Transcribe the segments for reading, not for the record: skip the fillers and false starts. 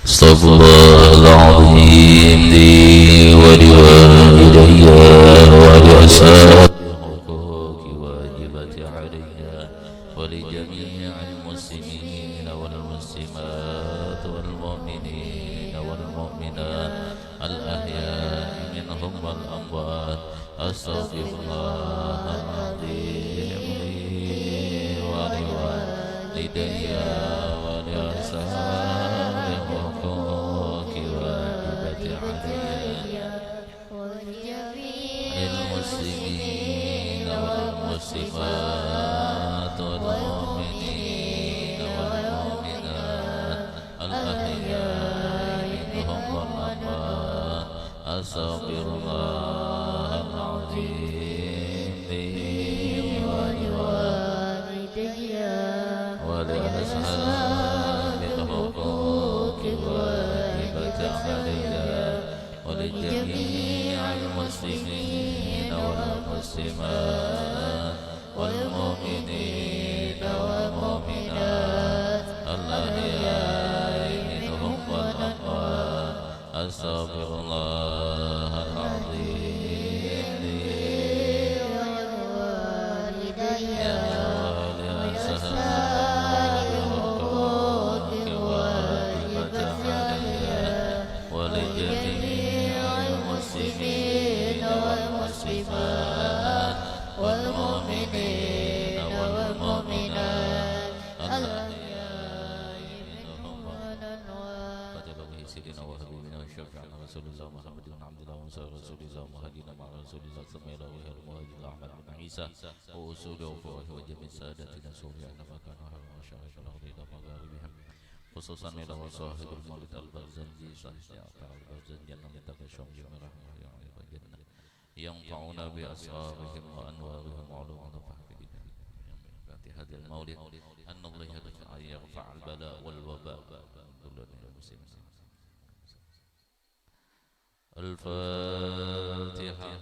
استغفر الله العظيم لي ولوالدي ولأساتذتي حقوق واجبة علينا ولجميع المسلمين والمسلمات والمؤمنين والمؤمنات الأحياء منهم والأموات أستغفر الله العظيم لي ولوالدي ولأساتذتي حقوق واجبة علينا المسلمين والمسلمات والمؤمنين والمؤمنات الأحياء منهم والأموات أستغفر الله العظيم لي ولوالدي ولأصحابي الحقوق واجبة علينا ولجميع المسلمين والمسلمات والمؤمنين والمؤمنات الأحياء منهم والأموات أستغفر الله العظيم لي ولوالدي ولأصحابي الحقوق واجبة علينا ولجميع المسلمين والمسلمات والمؤمنين والمؤمنات الأحياء منهم والأموات سيدنا وحبيبنا وشفيعنا رسول الله محمد بن عبد الله وموسى رسول الله وهدينا مع رسول الله سمي له غير المهاجر أحمد بن عيسى وأصوله وفواه وجميع سادتنا سوريانا مكان وحرم وشاهد الأرض إلى مغاربهم خصوصا إلى وصاحب المولد البرزنجي صحيح البرزنجي أنهم يتقشون جميع الجنة ينفعون بأسرارهم وأنوارهم وعلوم فهدنا هذا المولد أن الله يرفع البلاء والوباء كل المسلمين. الفاتحة.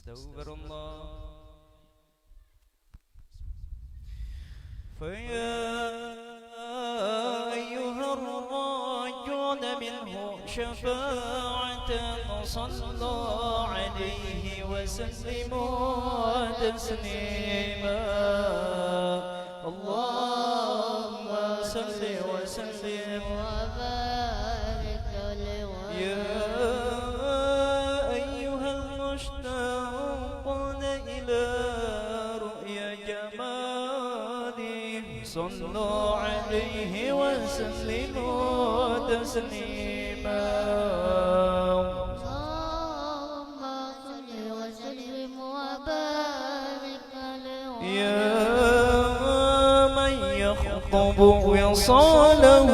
استغفر الله فيا أيها الراجون منه شفاعة صلوا عليه وسلموا تسليما اللهم صل وسلم وبارك عليه صلوا عليه وسلموا تسليما اللهم صل وسلم وبارك عليه يا من يخطب وصاله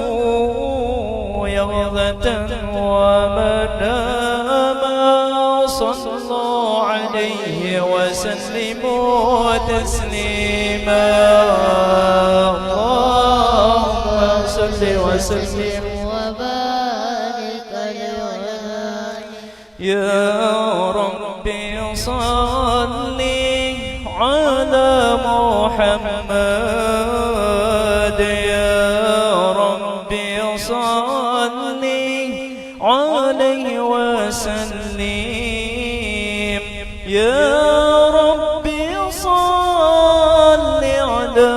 يغضة ومناما صلوا عليه وسلموا تسليما وسلم وبارك عليه يا ربي صل على محمد يا ربي صل عليه وسلم يا ربي صل على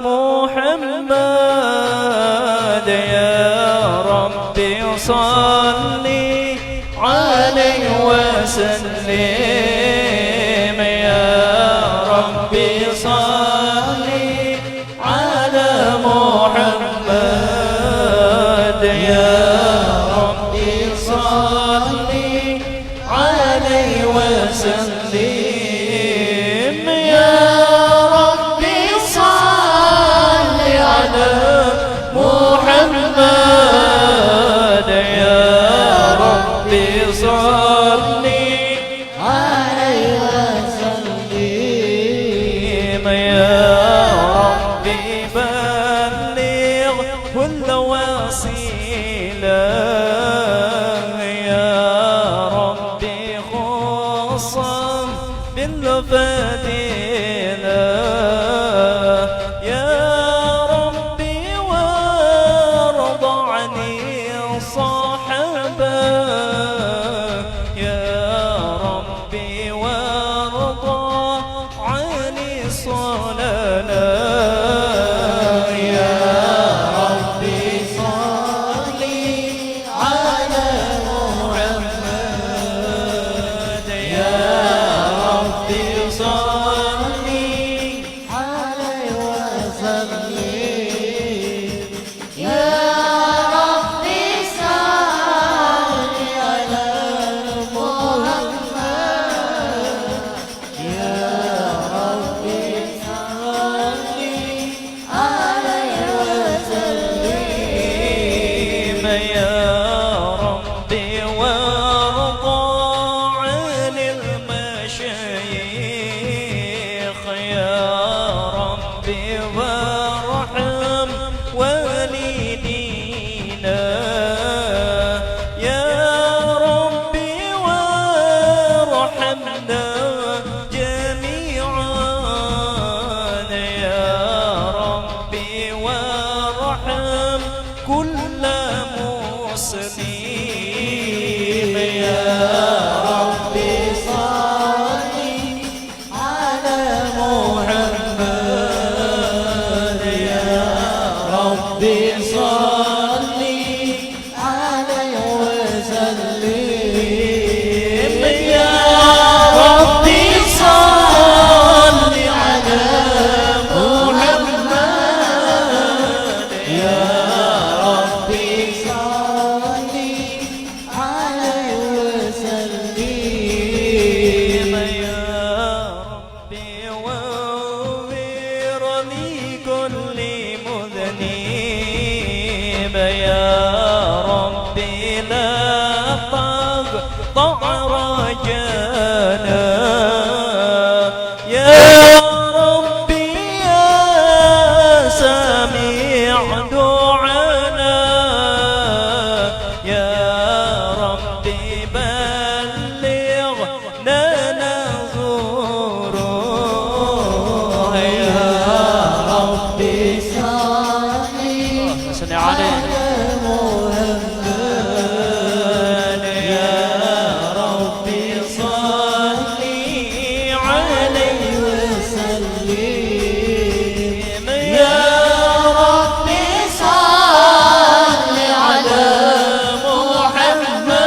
محمد يا ربي صل عليه وسلم يا ربي صل على محمد يا ربي صل عليه وسلم يا ربي صل على محمد والوسيلة يا ربي خصا بالفضيلة يا ربي وارض عني صاحبه يا ربي وارض عني صلانا كل مسلم يا ربي صل على محمد يا ربي صل عليه وسلم يا ربي صل على محمد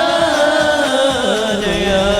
يا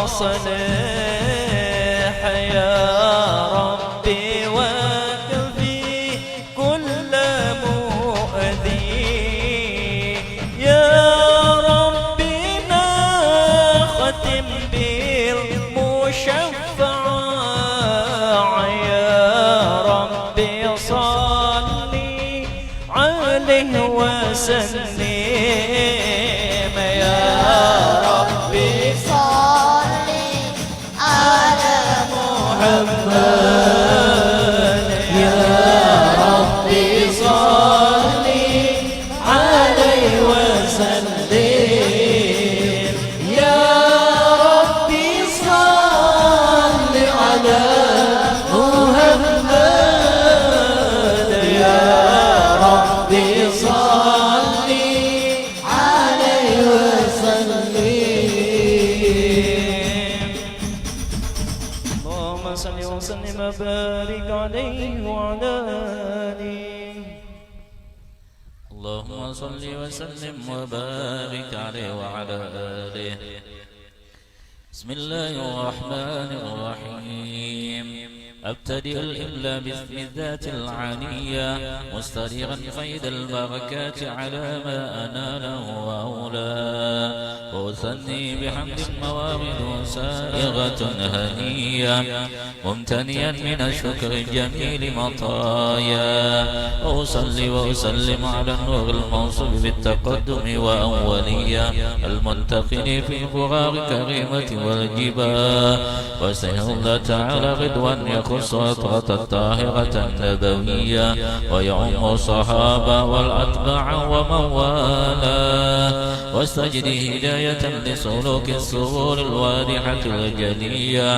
صلح يا ربي وكفي كل مؤذي يا ربي نختم بالمشفع يا ربي صلي عليه وسلم يا ربي صل على محمد عليه وعلى آله. اللهم صل وسلم وبارك عليه وعلى آله. بسم الله الرحمن الرحيم. أبتدئ الإملاء باسم الذات العالية مستريغا فيض البركات على ما أناله وأولاه، وأثني بحمد الموارد سائغة هنية ممتنيا من الشكر الجميل مطايا، وأصلي وأسلم على النور الموصوف بالتقدم وأولية المنتقل في فراغ كريمة والجبال، وسهل الله تعالى رضوان يخص الصلاة الطاهرة النبوية ويعم الصحابة والأتباع ومن والاه، واستجد هداية لسلوك السبل الواضحة الجلية،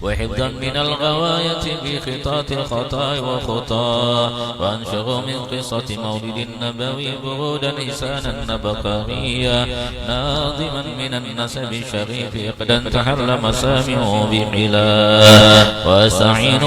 وحفظا من الغواية بخطاط الخطايا وخطا، وانشر من قصة مولد النبوي برودا لسانا نبقريا ناظما من النسب الشريف إقدا تحل مسامعه بحلا، واستعين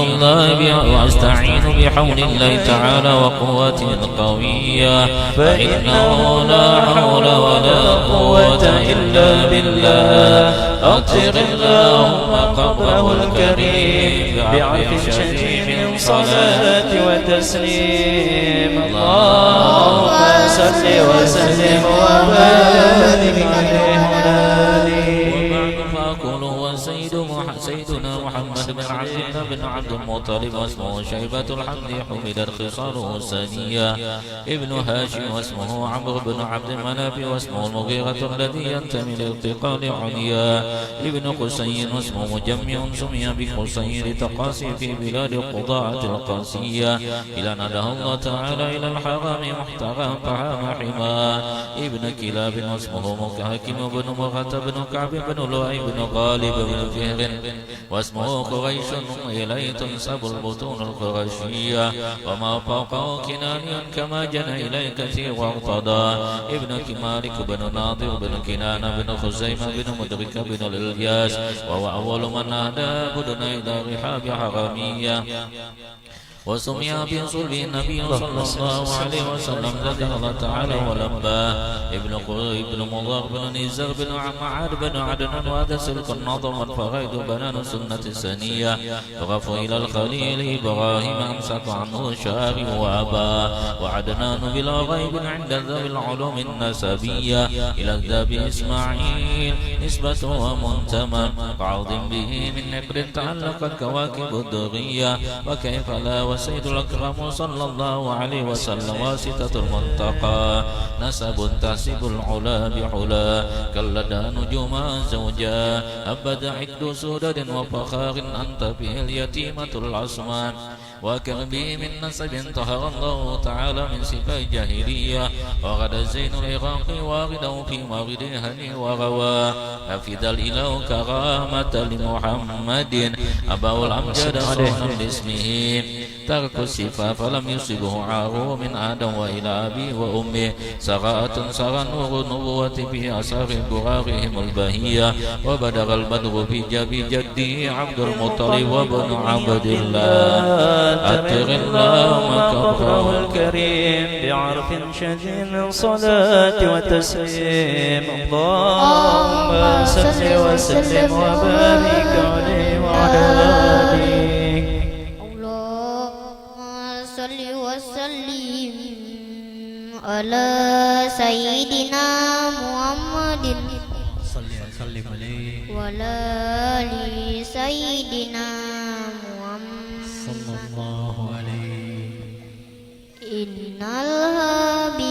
بحول الله تعالى وقوته القوية، فإنه لا حول ولا قوة إلا بالله. أطر اللهم قبره الكريم بعرف شديد من صلاة وتسليم. اللهم صل وسلم وبارك عليه وآله. فأقول سيدنا محمد بن عبد الله بن عبد المطلب واسمه شيبة الحمد حمدت خصاله السنية ابن هاشم، واسمه عمرو بن عبد المناف، واسمه المغيرة الذي ينتمي لالتقال عنيا ابن قسي، واسمه مجمع سمي بقسي لتقاسي في بلاد قضاعة القاسية، إلى نده الله تعالى إلى الحرام محترم فحام حما ابن كلاب، واسمه مكهكم بن مغة بن كعب بن لؤي بن غالب بن فهر، واسمه قريش إليه تنسب البطون القرشية، وما فوقه كناني كما جنى إليه كثير وارتضى ابن مالك بن ناظر بن كنانة بن خزيمة بن مدرك بن الإلياس، وهو أول من نادى بدن إلى رحاب حرامية، وسمي بصلب النبي صلى الله عليه وسلم ذكر الله تعالى ولباه ابن مضر بن نزار بن معاد بن عدنان، وهذا سلك النظر والفغيد بنان سنة سنية، فغف إلى الخليل إبراهيم أمسك عنه شاري وأبا، وعدنان بلا غيب عند ذوي العلوم النسبية إلى الذاب إسماعيل نسبته ومنتمى، كعوض به من نقر تعلقت كواكب الدغية، وكيف لا وسيد الأكرم صلى الله عليه وسلم واسطة المنتقى، نسب تحسب العلا بحلا كاللدى نجوما زوجا، أبدا عقد سدد وفخار أنت به اليتيمة العصمان، وكربي من نسب طهر الله تعالى من سفا الجاهلية، وغدا زين العراق واغده في مغد هني وغوا، أفد الإله كرامة لمحمد أباه الأمجد صونا باسمه، ترك الصفا فلم يصبه عار من آدم وإلى أبي وأمه، سراءة سرى نور النبوة في أثار برارهم البهية، وبدر البدر في جبي جدي عبد المطلب وابن عبد الله، أطر اللهم كبره الكريم بعرف شديد من صلاة وتسليم. اللهم صل وسلم وبارك عليه وعلى آله. اللهم صل وسلم على سيدنا محمد وعلى آل سيدنا محمد صلى الله عليه. إن الحبيب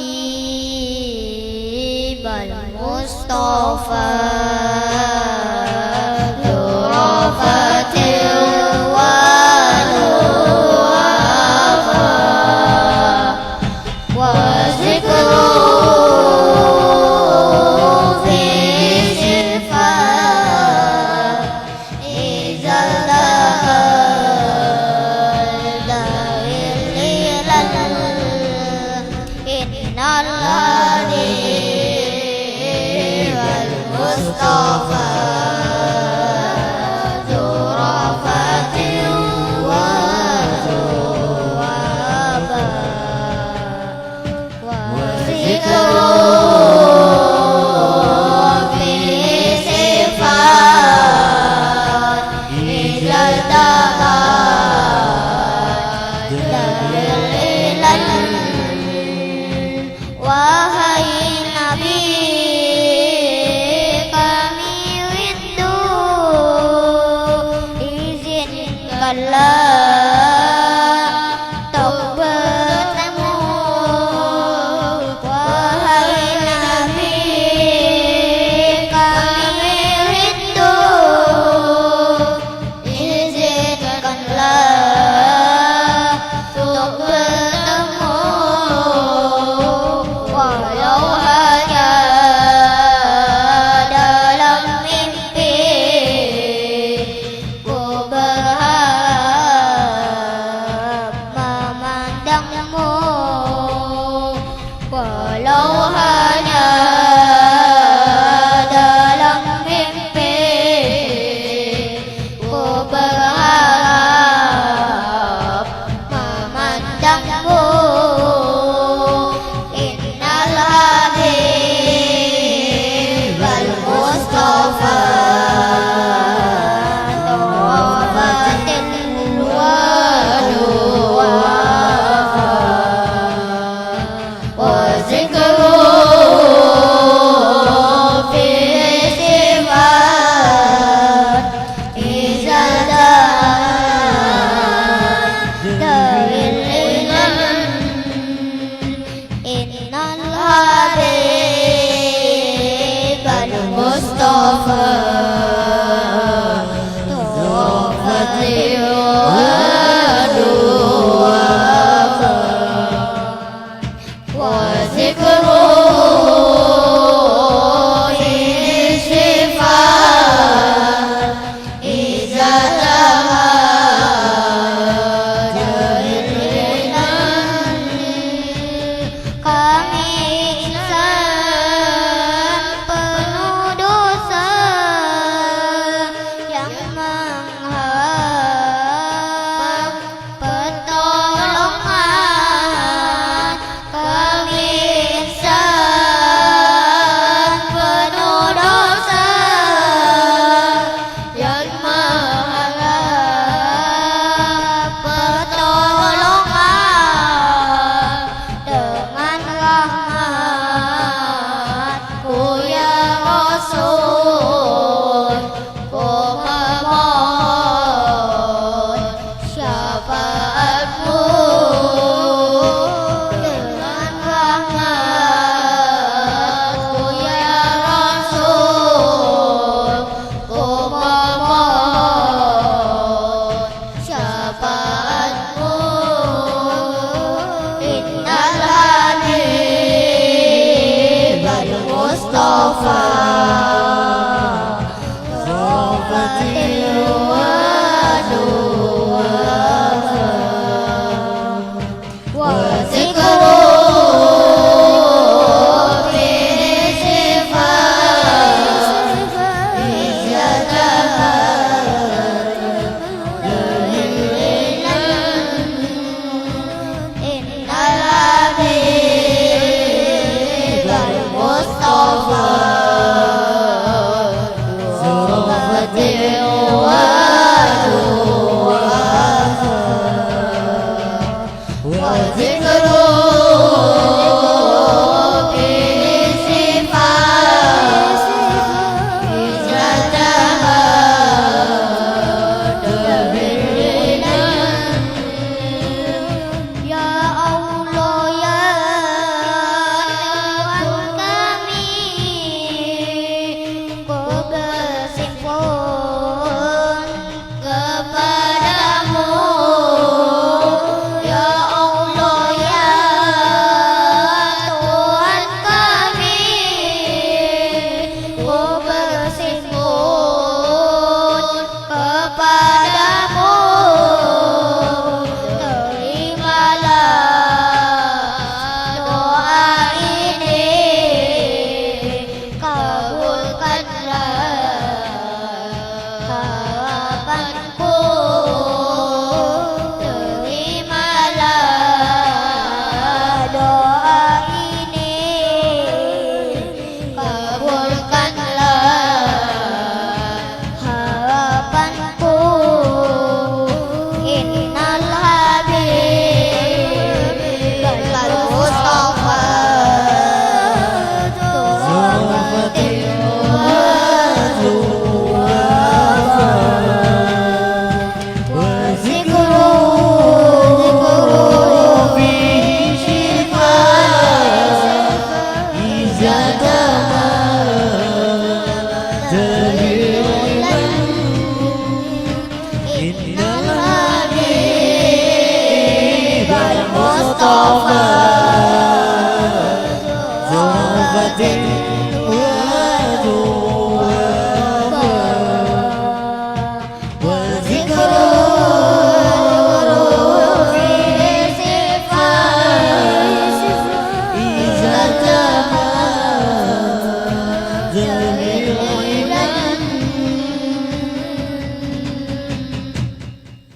المصطفى برفة Oh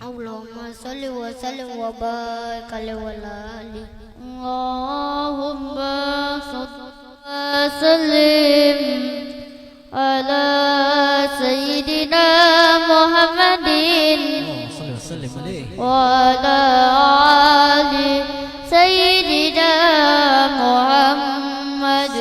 Allahumma salli wa sallim wa barik alaihi wa ali. Allahumma sallim ala sayyidina Muhammadin wa ala ali sayyidina Muhammad.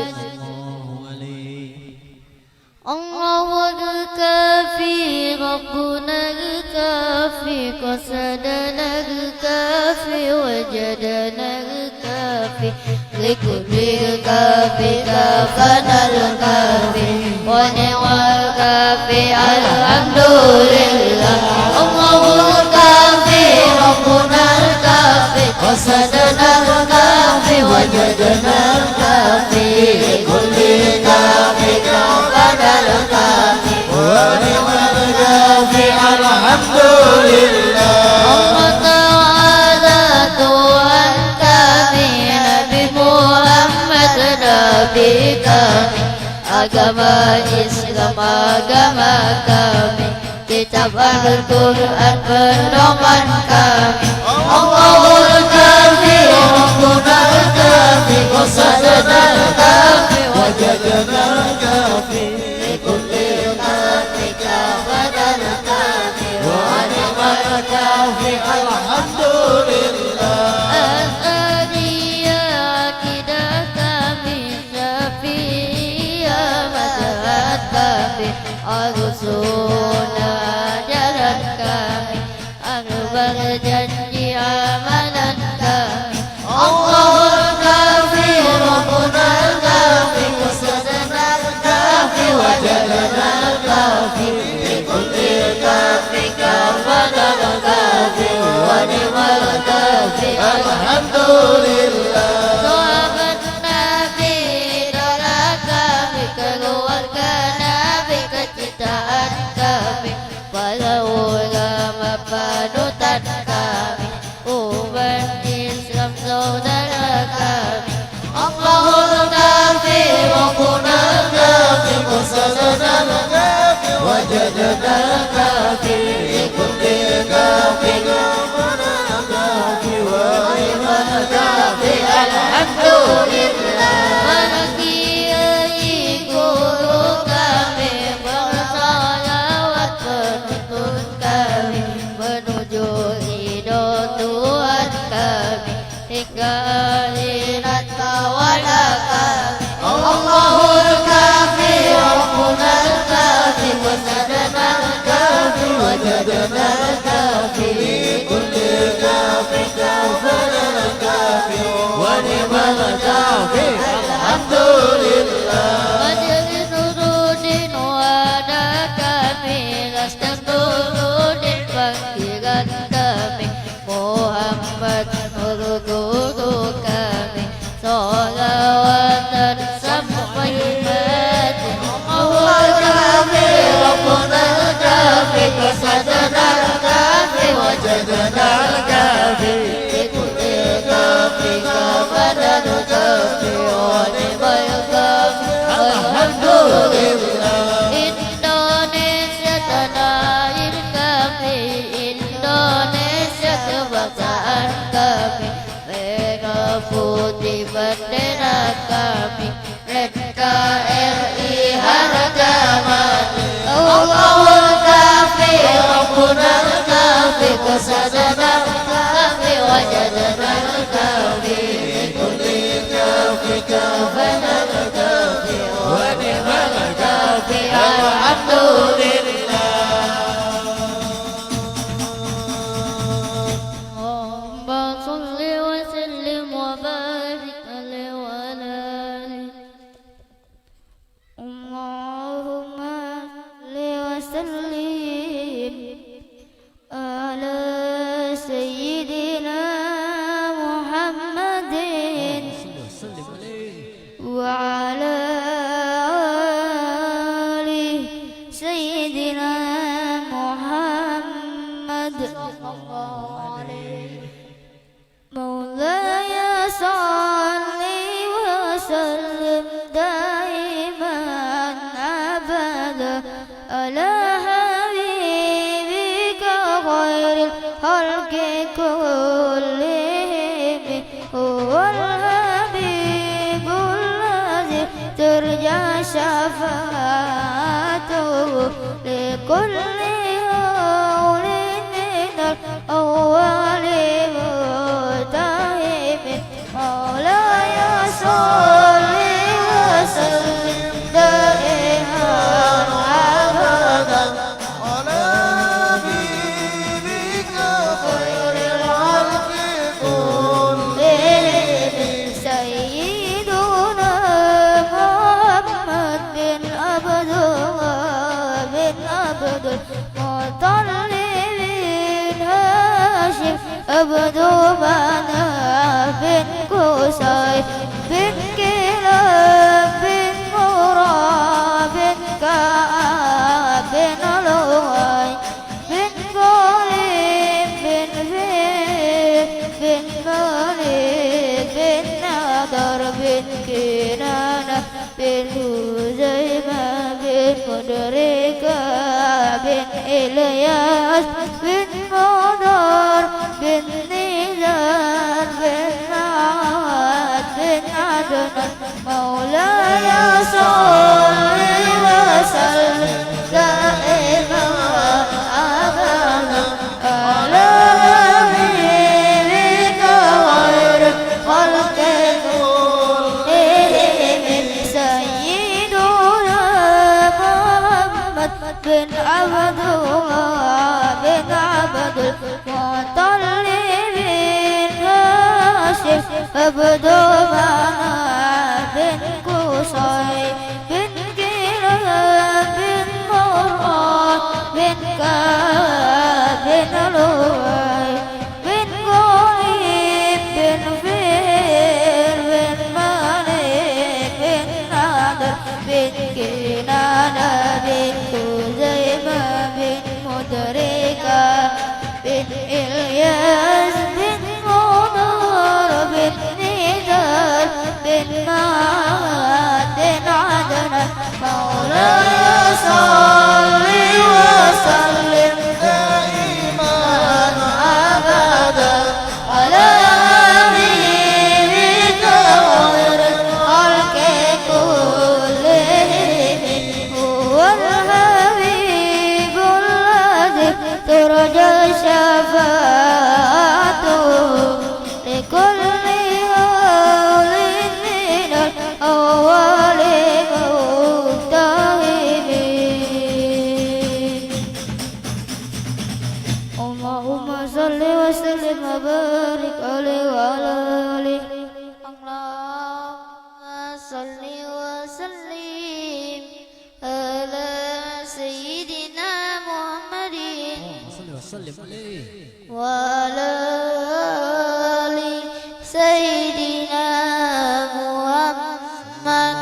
Allahu al-kafi Rabbuna al-kafi qasadana al-kafi wajadana al-kafi likulli al-kafi kafana al-kafi wa ni'mal kafi alhamdulillah. Allahu al-kafi Rabbuna al-kafi qasadana al-kafi wajadana al-kafi likulli al-kafi kafana al-kafi wa ni'mal kafi alhamdulillah. Allah Ta'ala Tuhan kami, Nabi Muhammad Nabi kami, agama Islam agama kami, kitab Al-Quran pedoman kami. Allahul kafi Rabbuna al-kafi qasadana al-kafi wajadana al-kafi likulli al-kafi kafana al-kafi wa ni'mal kafi alhamdulillah. As'adiyya akidah kami, Syafi'iyya mazhab kami, Al-Sunnah jalan kami, Al-Berjanji amalan kami. Allahul kafi Rabbuna al-kafi qasadana al-kafi wajadana al-kafi likulli al-kafi kafana al-kafi wa ni'mal kafi alhamdulillah. Sahabat Nabi idola kami, الكافي وجدنا الكافي لكل كافي ربنا الكافي ونعم الكافي الحمد لله Menanggi guru kami bersalawat penuntun kami menuju ridho Tuhan kami hingga akhirat tawala kami. Allahul kafi Rabbuna al-kafi wasadana al-kafi wajadana al-kafi likulli kafi kafana al-kafi wa ni'mal kafi alhamdulillah. Majelis Nuruddin wadah kami, Rastan Nuruddin panggilan kami, Muhammad Nur guru kami, sholawatan sampai mati. Allahul kafi Rabbuna al-kafi wasadana al-kafi wajadana al-kafi likulli kafi kafana al-kafi wa ni'mal kafi alhamdulillah. Indonesia tanah air kami, Indonesia kebangsaan kami, merah putih bendera kami, NKRI harga mati. Allahul kafi Rabbuna al-kafi qasadana al-kafi wajadana al-kafi likulli kafi kafana al-kafi wa ni'mal kafi alhamdulillah. Allahumma salli wa sallim wa barik alaihi wa ala alihi. Allahumma salli wa sallim ala sayyidina Muhammadin wa ala ali sayyidina Muhammad. مولاي صل وسلم دائما أبدا على حبيبك خير الخلق كلهم هو الحبيب الذي ترجى شفاعته لكل هول من الأول مولاي صل وسلم دائما أبدا على حبيبك خير الخلق كلهم سيدنا محمد بن عبد الله بن عبد المطلب بن هاشم عبد مناف بن قصي بن كلاب بن مراد بن كعب بن لؤي بن غالب بن فيل بن مالك بن نضر بن كنانة بن هزيمة بن مدركة بن إلياس بن مضر بن نزار بن عاد بن عدنان مولاي صل وسلم دائما أبدا على حبيبك خير الخلق كلهم سيدنا محمد بن عبد الله بن عبد المطلب بن هاشم عبد مناف بن قصي بن كلاب بن مراد بن كعب بن لؤي بن غالب بن فيل بن مالك بن نضر بن كنانة بن خزيمة بن مدركة بن إلياس بن مضر بن نزار بن معاد بن عدنان مولاي عليه وعلى آله اللهم صل وسلم على سيدنا محمد وعلى آل سيدنا محمد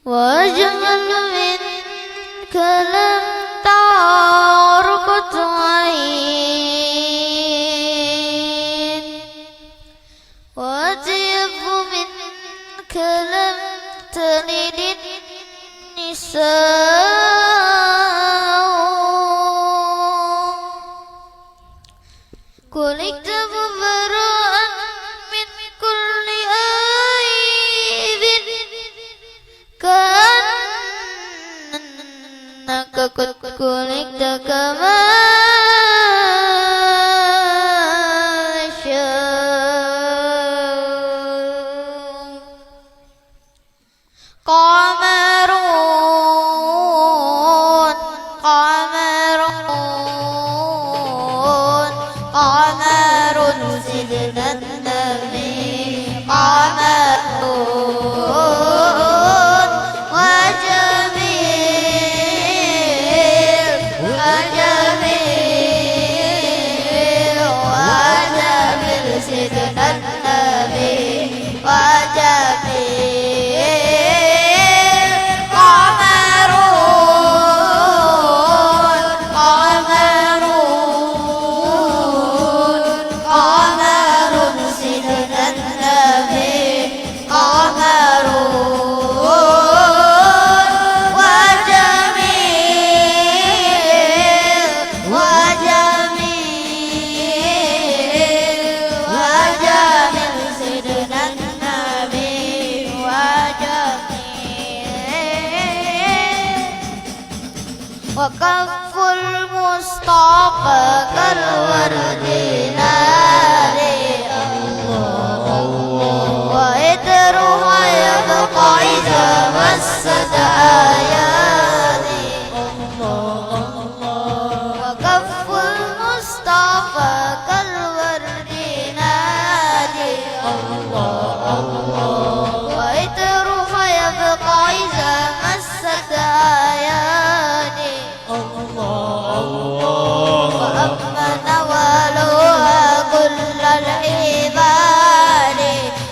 وأجمل منك لم تعرقت عين وأطيب منك لم تلد النساء خلقت مبرأ من كل عيب كأنك قد خلقت كما تشاء قمرون قمرون قمر سيدنا النبي قمرون وجميل وجميل وجميل سيدنا النبي وجميل قمرون قمرون قمر سيدنا النبي قمرون وجميل وجميل وجميل سيدنا النبي وجميل وكف المصطفى كالورد ناري الله وإدرها يبقى إذا مست آياتي وكف المصطفى كالورد نادي وإدرها يبقى إذا مست آياتي وأما نوالها كل العباد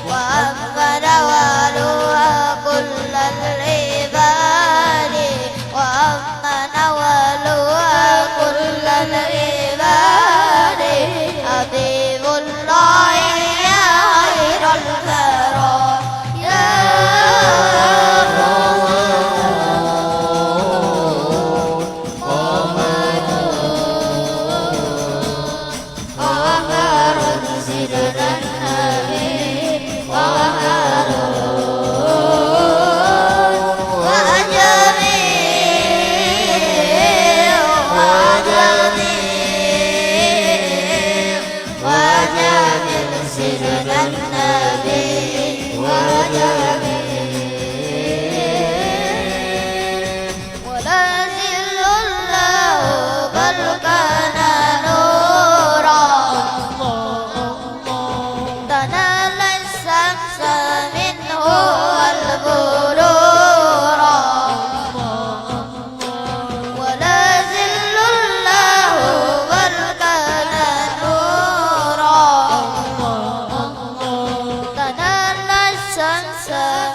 وأما نوالها كل العباد وأما نوالها كل العباد حبيب الله يا خير البرايا يا قمر سيدنا النبي وهارون وجميل وجميل وجميل سيدنا النبي وجميل ولا ذل الله بل كان نورا تنال الشمس منه البلورا ولا ذل الله بل كان نورا تنال الشمس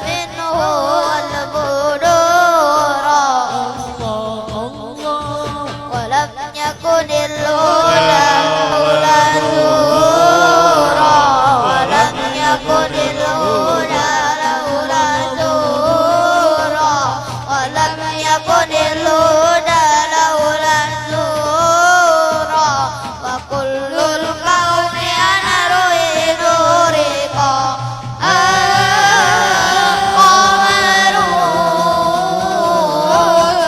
منه البلورا ولم يكن الهدى لولا زورا ولم يكن الهدى لولا زورا ولم يكن الهدى لولا زورا وكل القوم أنا روي نورقا قمرون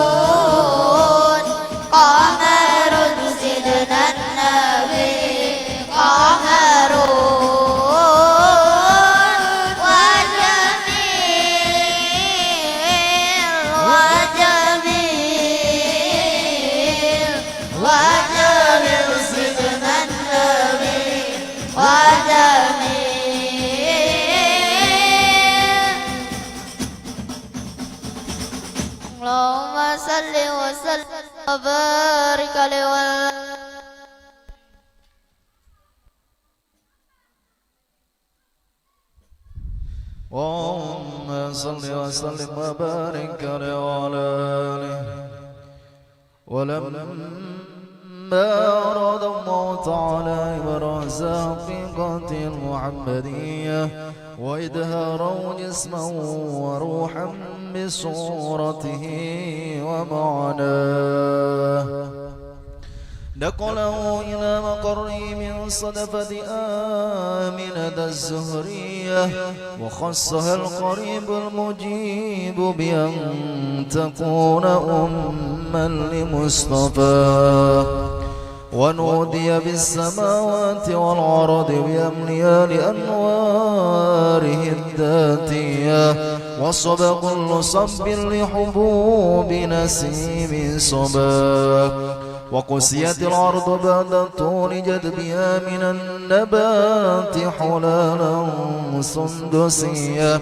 قمرون قمر سيدنا النبي قمرون وجميل وجميل وبارك عليه وعلى اللهم صل وسلم وبارك عليه وعلى آله. ولما أراد الله تعالى إبراز حقيقته المحمدية وإدهاره جسما وروحا بصورته ومعناه نقله إلى مقره من صدفة آمنة الزهرية وخصها القريب المجيب بأن تكون أما لمصطفى ونودي بالسماوات والأرض بأمنها لأنواره الذاتية وصب كل صب لحبوب نسيم صبا وقسيت الأرض بعد طول جدبها من النبات حلالا سندسيا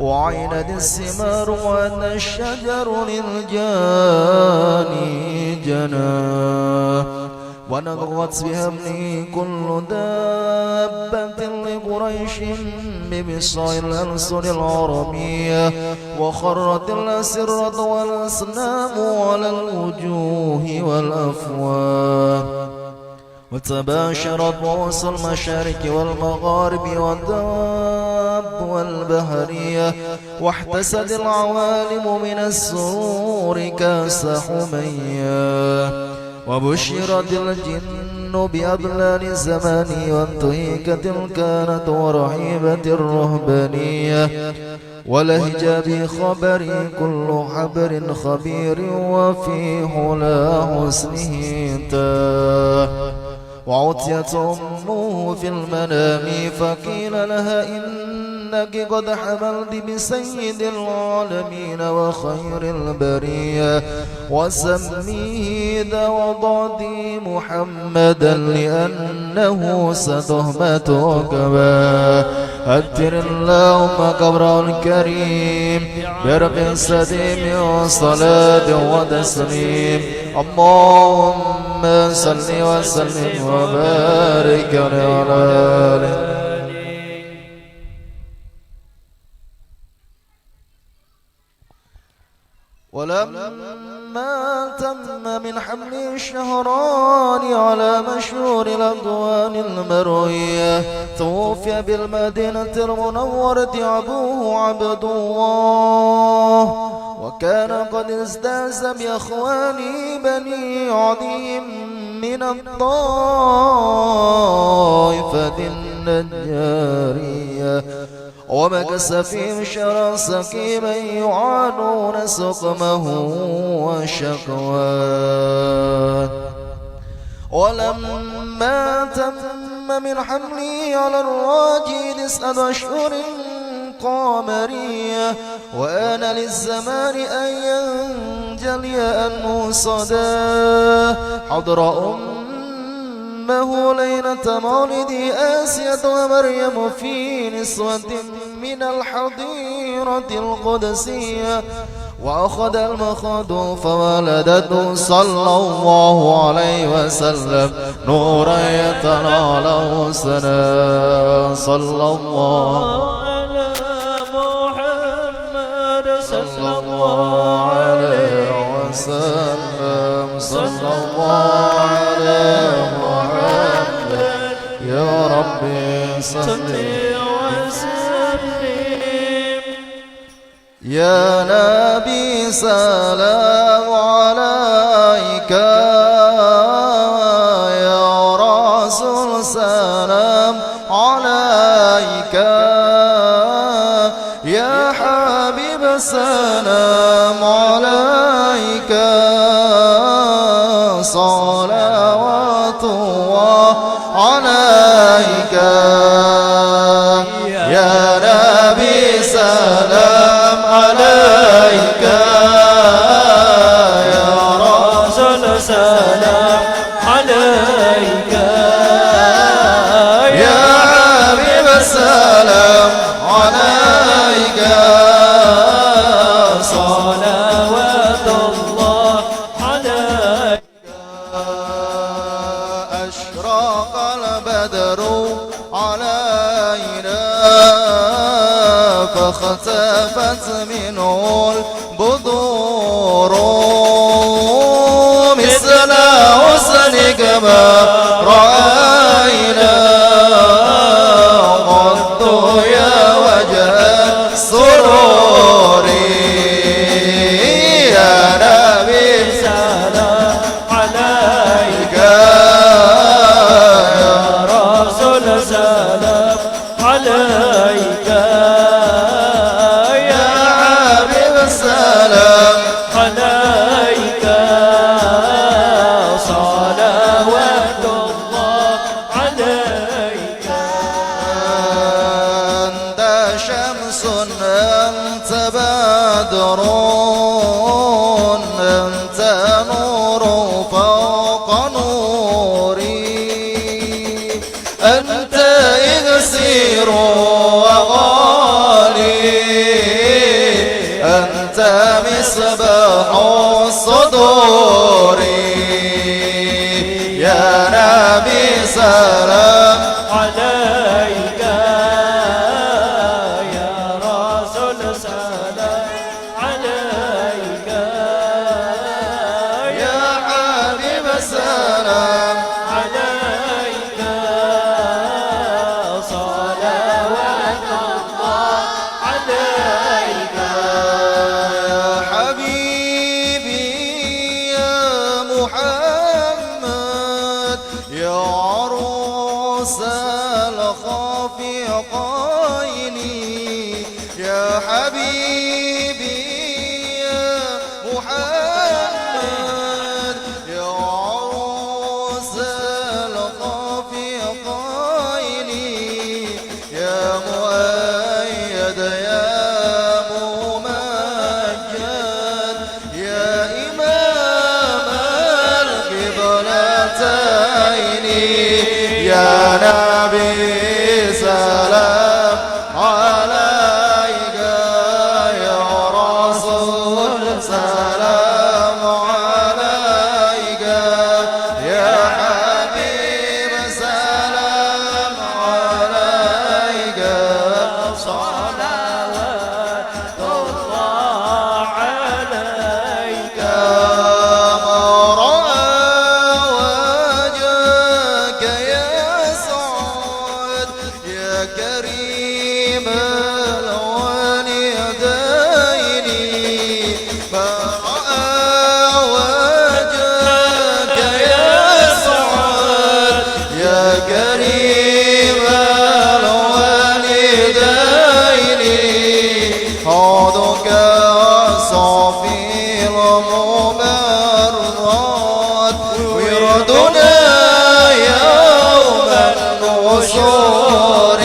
وعينت الثمار وأن الشجر للجاني جناه ونضغت بهمه كل دابة لقريش بمصر الألسن العربية وخرت الأسرة والأصنام على الوجوه والأفواه وتباشرت رؤوس المشارق والمغارب والدواب والبهرية واحتست العوالم من السرور كاس حمية وبشرت الجن بأبلال الزمان وانتهكت الكانت ورهيبة الرهبانية ولهج بخبر كل حبر خبير وفي حلا حسنه تاه وعطيت أمه في المنام فقيل لها إنك قد حملت بسيد العالمين وخير البرية وسميه ذا وضعتي محمدا لأنه ستهمتك ما أتر اللهم قبره الكريم برق سديم وصلاة وتسليم اللهم صل وسلم وبارك على آله. ولما تم من حمل الشهران على مشهور الأدوان المروية توفي بالمدينة المنورة أبوه عبد الله وكان قد ازداز بأخوانه بني عدي من الطائفة النجارية ومكث فيهم شرى سقيما يعانون سقمه وشكواه ولما تم من حمله على الراجل 9 أشهر قمرية وآن للزمان أن ينجلي أنه صداه حضر أمه ليلة مولد آسية ومريم في نسوة من الحظيرة القدسية وأخذ المخاض فولدته صلى الله عليه وسلم نورا يتناله سنا صلى الله على محمد صلى الله عليه وسلم صلى الله عليه محمد يا ربي صل يا نبي سلام عليك يا رسول سلام عليك يا حبيب سلام عليك صلوات الله عليك يا نبي سلام عليك يا رسول سلام عليك يا حبيب السلام عليك صلوات الله عليك البدر علينا فاختفت منه البذور مثل حسنك ما رأينا قط يا وجه السرور يا نبي سلام عليك يا رسول سلام عليك يا حبيب السلام عليك صلوات الله عليك أنت شمس أنت بدر أنت نور فوق نوري أنت إكسير وغالي أنت مصباح الصدور يا نبي سلام عليك يا رسول سلام عليك يا حبيب السلام عليك صلوات الله عليك يا حبيبي يا محمد يا عروس الخافقين يا حبيبي يا محمد يا عروس الخافقين يا مؤيد يا ممجد يا إمام القبلتين يا نبي سلام عليك يا رسول سلام عليك يا حبيب سلام عليك صلوات الله عليك ما رأى وجهك يا سعد يا كريم الوالدين ما رأى وجهك يا سعد يا كريم الوالدين حوضك صافي المبرات وردنا يوم النشور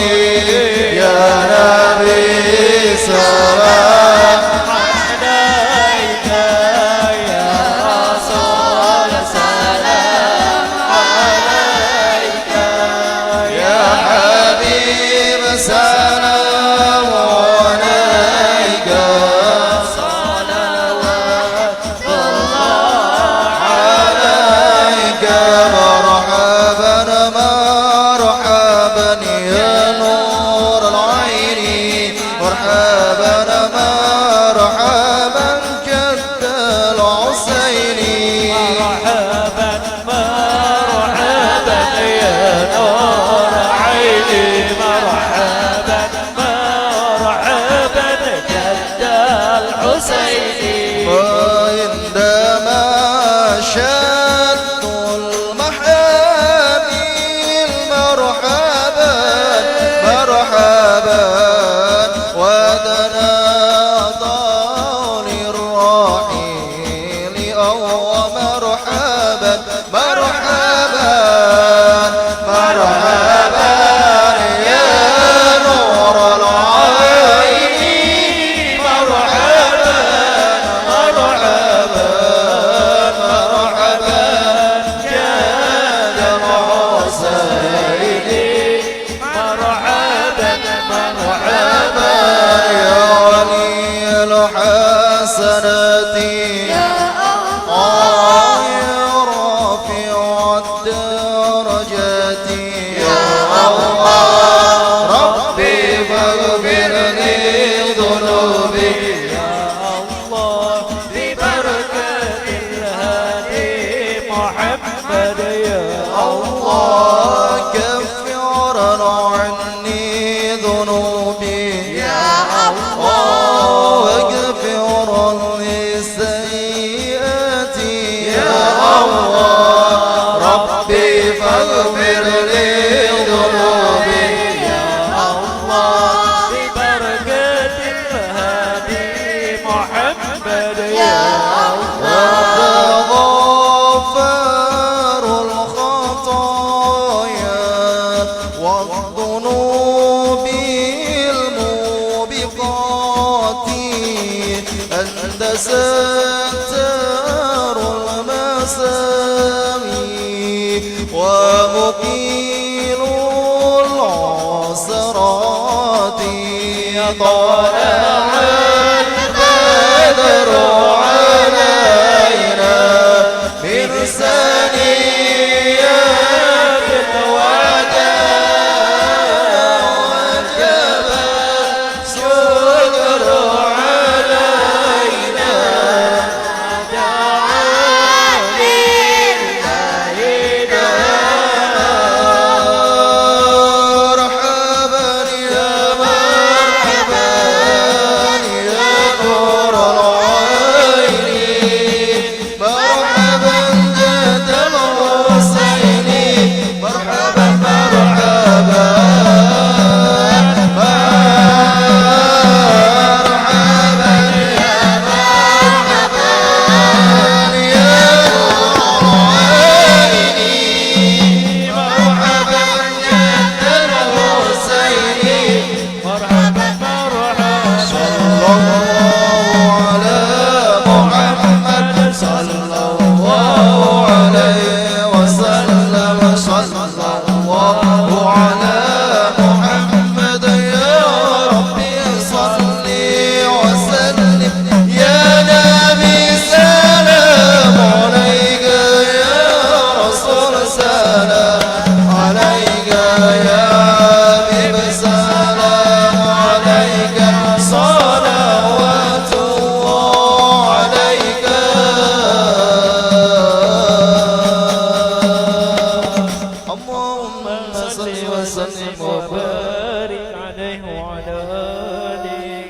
يا نبي سلام عليك يا رسول سلام عليك يا حبيب سلام عليك صلوات الله عليك مرحبا مرحبا يا نور العين مرحبا مرحبا جد الحسين مرحبا مرحبا يا نور عيني مرحبا مرحبا جد الحسين وعندما شد المحامل مرحبا مرحبا ودنا طال الرحيل أو مرحبا مرحبا مرحبا يا نور العين مرحبا مرحبا مرحبا جاد الحسين مرحبا مرحبا يا ولي الحسنات يا رافع الدرجات يا محمد يا الله كفر عني ذنوبي يا الله واغفر لي سيئاتي يا الله ربي فاغفر لي ذنوبي يا الله ببركة الهادي محمد يا غفار الخطايا والذنوب الموبقات أنت ستار المساوي ومقيل العسرات طلع البدر علينا من ثنيات الوداع وجب الشكر علينا مرحبا يا مرحبا يا نور العين مرحبا جد الحسين مرحبا مرحبا مرحبا يا مرحبا يا نور العين مرحبا جد الحسين مرحبا مرحبا صلى الله على محمد صلى الله عليه وسلم صلى الله على محمد يا ربي صل وسلم يا نبي سلام عليك يا رسول سلام عليك يا حبيب سلام عليك صلوات الله عليك اللهم صل وسلم وبارك وبارك عليه وعلى آله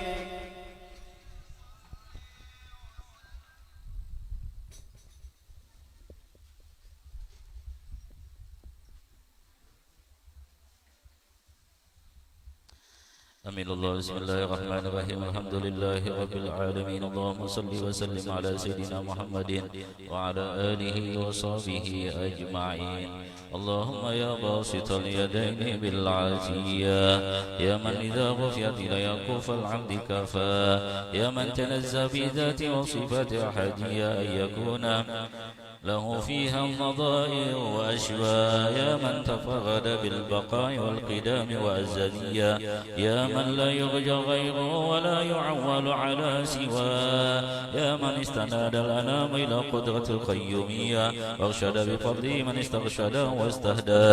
أمين الله. بسم الله الرحمن الرحيم. الحمد لله رب العالمين. اللهم صل وسلم على سيدنا محمد وعلى آله وصحبه أجمعين. اللهم يا باسط اليدين بالعافية يا من إذا غفيت إلى كف العبد كفى يا من تنزه بذات وصفات أحدية أن يكون له فيها النظائر وأشباه يا من تفرد بالبقاء والقدام والأزلية يا من لا يرجى غيره ولا يعول على سواه يا من استناد الأنام إلى قدرة القيومية وارشد بفضله من استرشده واستهدى.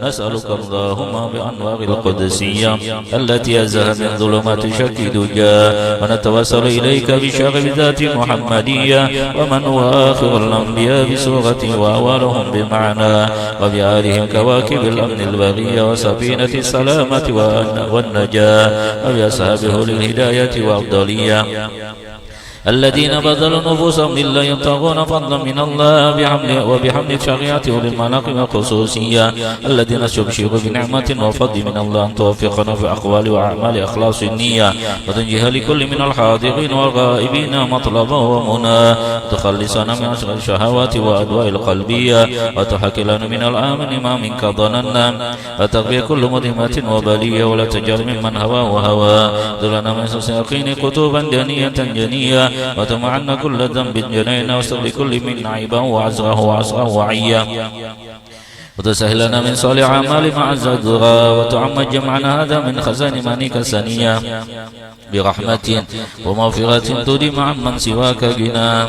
نسألك اللهم بأنوار القدسية التي أزهى من ظلمات شك دجى ونتوسل إليك بشرف ذات محمدية ومن هو آخر الأنبياء بسورة وأولهم بمعنى وبآله كواكب الأمن البغية وسفينة السلامة والنجاة وبأصحابه للهداية وأفضلية الذين بذلوا نفوسهم لله يبتغون فضلا من الله وبحمل شريعته للمناقب الخصوصية الذين استبشروا بنعمة وفضل من الله أن توفقنا في أقوال وأعمال إخلاص النية وتنجيها لكل من الحاضرين والغائبين مطلبا ومنى تخلصنا من أشغال الشهوات وأدواء القلبية وتحكي لنا من الآمن ما منك ظننا وتغفي كل مدهمة وبلية ولا تجعل ممن هوى وهوى ذلنا من سيقين كتوبا دنية جنية وتمعنا كل ذنب جنينا واستغفر كل من عيبا وعزره وعصره وعيا وتسهلنا من صالح أعمال مع الزدرى وتعمد جمعنا هذا من خزان مانيك سنية برحمة ومغفرة تديم عمن سواك جنا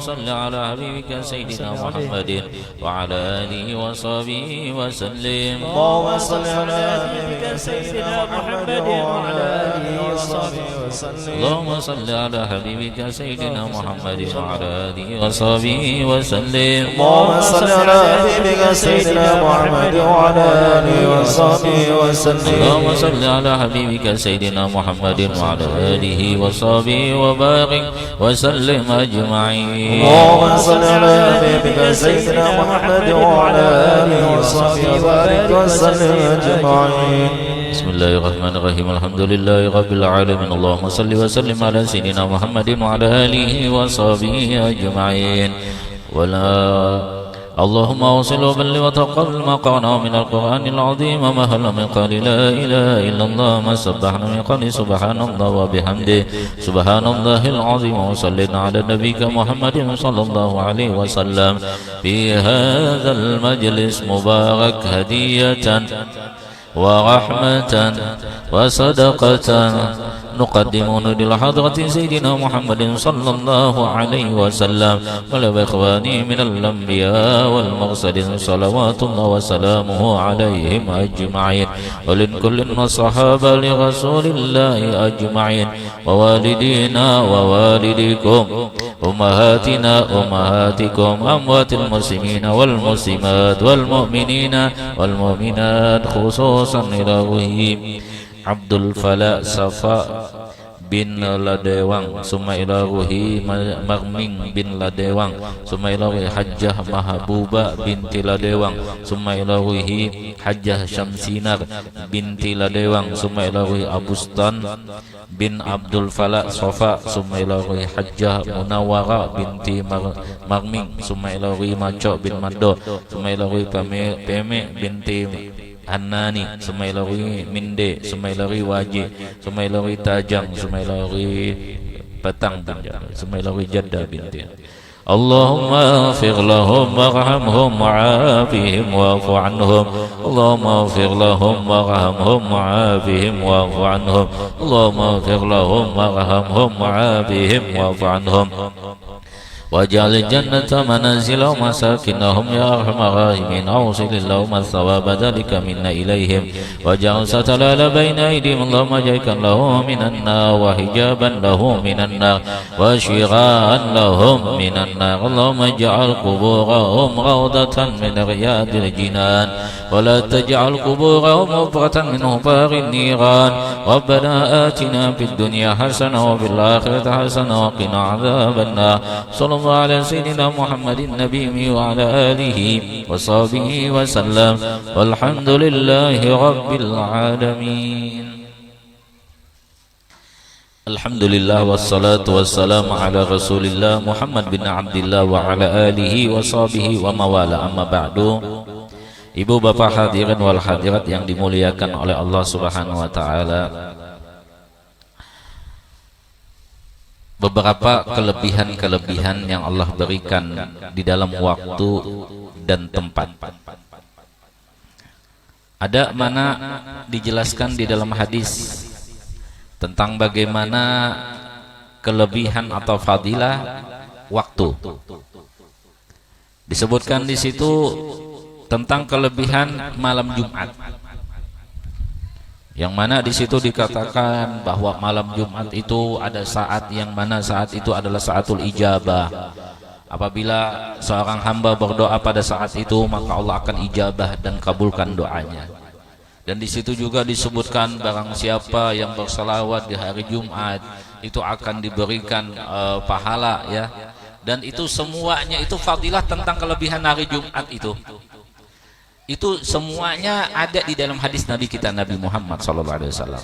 صل على حبيبك سيدنا محمد وعلى آله وصحبه وسلم اللهم صل على حبيبك سيدنا محمد وعلى آله وصحبه وسلم اللهم صل على حبيبك سيدنا محمد وعلى آله وصحبه وسلم اللهم صل على حبيبك سيدنا محمد وعلى آله وصحبه وسلم اللهم صل على حبيبك سيدنا محمد وعلى آله وصحبه وبارك وسلم أجمعين اللهم صل على حبيبك سيدنا محمد وعلى آله وصحبه وبارك وسلم أجمعين بسم الله الرحمن الرحيم الحمد لله رب العالمين اللهم صل وسلم على سيدنا محمد وعلى آله وصحبه أجمعين اللهم اوصل وبلغ وتقبل ما قرأناه من القرآن العظيم وما هل من قال لا إله إلا الله ما سبحنا من قال سبحان الله وبحمده سبحان الله العظيم وصلينا على نبيك محمد صلى الله عليه وسلم في هذا المجلس مبارك هدية ورحمة وصدقة نقدم للحضرة سيدنا محمد صلى الله عليه وسلم ولإخواني من الأنبياء والمرسلين صلوات الله وسلامه عليهم أجمعين ولكل الصحابة لرسول الله أجمعين ووالدينا ووالديكم أمهاتنا أمهاتكم أموات المسلمين والمسلمات والمؤمنين والمؤمنات خصوصا إلى رهيب عبد الفلاء صفاء bin Ladewang summa ila ruhi Magming bin Ladewang summa ila ruhi Hajjah Mahbuba binti Ladewang summa ila ruhi Hajjah Syamsinar binti Ladewang summa ila ruhi Abustan bin Abdul Falak Sofa summa ila ruhi Hajjah Munawara binti Magming summa ila ruhi Macok bin Mado summa ila ruhi Peme binti Hanani Sumailawi Minde Sumailawi Waji Sumailawi Tajang Sumailawi Petang Sumailawi Jadda binti Allahumma ighfir lahum warhamhum wa'afihim wa'fu anhum Allahumma ighfir lahum warhamhum wa'afihim wa'fu anhum Allahumma ighfir lahum warhamhum wa'afihim wa'fu anhum واجعل الجنة منازلهم ومساكنهم يا أرحم الراحمين أوصل اللهم الثواب ذلك منا إليهم واجعل ستلال بين أيديهم اللهم جيكا له من النار وحجابا له من النار وشراء لهم من النار اللهم اجعل قبورهم روضة من رياض الجنان ولا تجعل قبورهم مفرة من غبار النيران ربنا آتنا في الدنيا حسنة وفي الآخرة حسنة وقنا عذاب النار صلى الله على سيدنا محمد النبي وعلى آله وصحبه وسلم والحمد لله رب العالمين الحمد لله والصلاة والسلام على رسول الله محمد بن عبد الله وعلى آله وصحبه وموالاه أما بعد. Ibu bapak hadirin wal hadirat yang dimuliakan oleh Allah Subhanahu wa taala, beberapa kelebihan-kelebihan yang Allah berikan di dalam waktu dan tempat. Ada mana dijelaskan di dalam hadis tentang bagaimana kelebihan atau fadilah waktu. Disebutkan di situ tentang kelebihan malam Jumat, yang mana di situ dikatakan bahwa malam Jumat itu ada saat yang mana saat itu adalah saatul ijabah. Apabila seorang hamba berdoa pada saat itu, maka Allah akan ijabah dan kabulkan doanya. Dan di situ juga disebutkan barang siapa yang berselawat di hari Jumat itu akan diberikan pahala, ya. Dan itu semuanya itu fadilah tentang kelebihan hari Jumat itu. Itu semuanya ada di dalam hadis Nabi kita Nabi Muhammad SAW.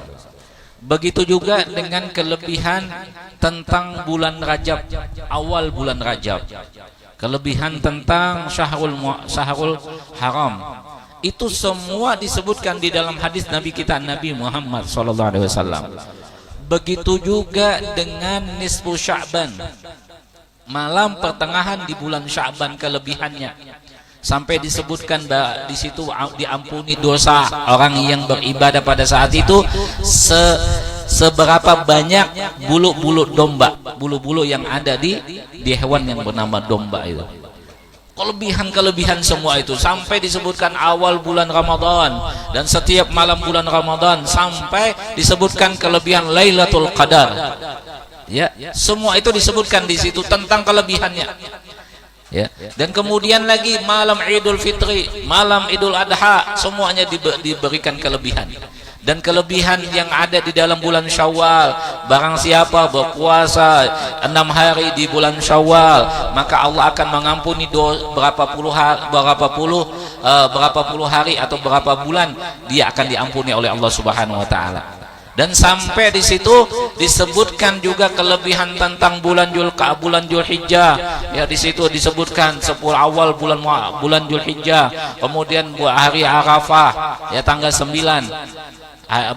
Begitu juga dengan kelebihan tentang bulan Rajab, awal bulan Rajab, kelebihan tentang Syahrul Haram, itu semua disebutkan di dalam hadis Nabi kita Nabi Muhammad SAW. Begitu juga dengan nisfu Sya'ban, malam pertengahan di bulan Sya'ban, kelebihannya sampai disebutkan di situ diampuni dosa orang yang beribadah pada saat itu seberapa banyak bulu-bulu domba, bulu-bulu yang ada di hewan yang bernama domba itu. Kelebihan-kelebihan semua itu sampai disebutkan awal bulan Ramadan dan setiap malam bulan Ramadan, sampai disebutkan kelebihan Lailatul Qadar. Ya, semua itu disebutkan di situ tentang kelebihannya. Ya, dan kemudian lagi malam Idul Fitri, malam Idul Adha, semuanya diberikan kelebihan. Dan kelebihan yang ada di dalam bulan Syawal, barang siapa berpuasa 6 hari di bulan Syawal, maka Allah akan mengampuni berapa puluh hari atau berapa bulan, dia akan diampuni oleh Allah Subhanahu wa taala. Dan sampai di situ disebutkan juga kelebihan tentang bulan Dzulhijjah. Ya, di situ disebutkan 10 awal bulan Dzulhijjah, kemudian hari Arafah, ya tanggal 9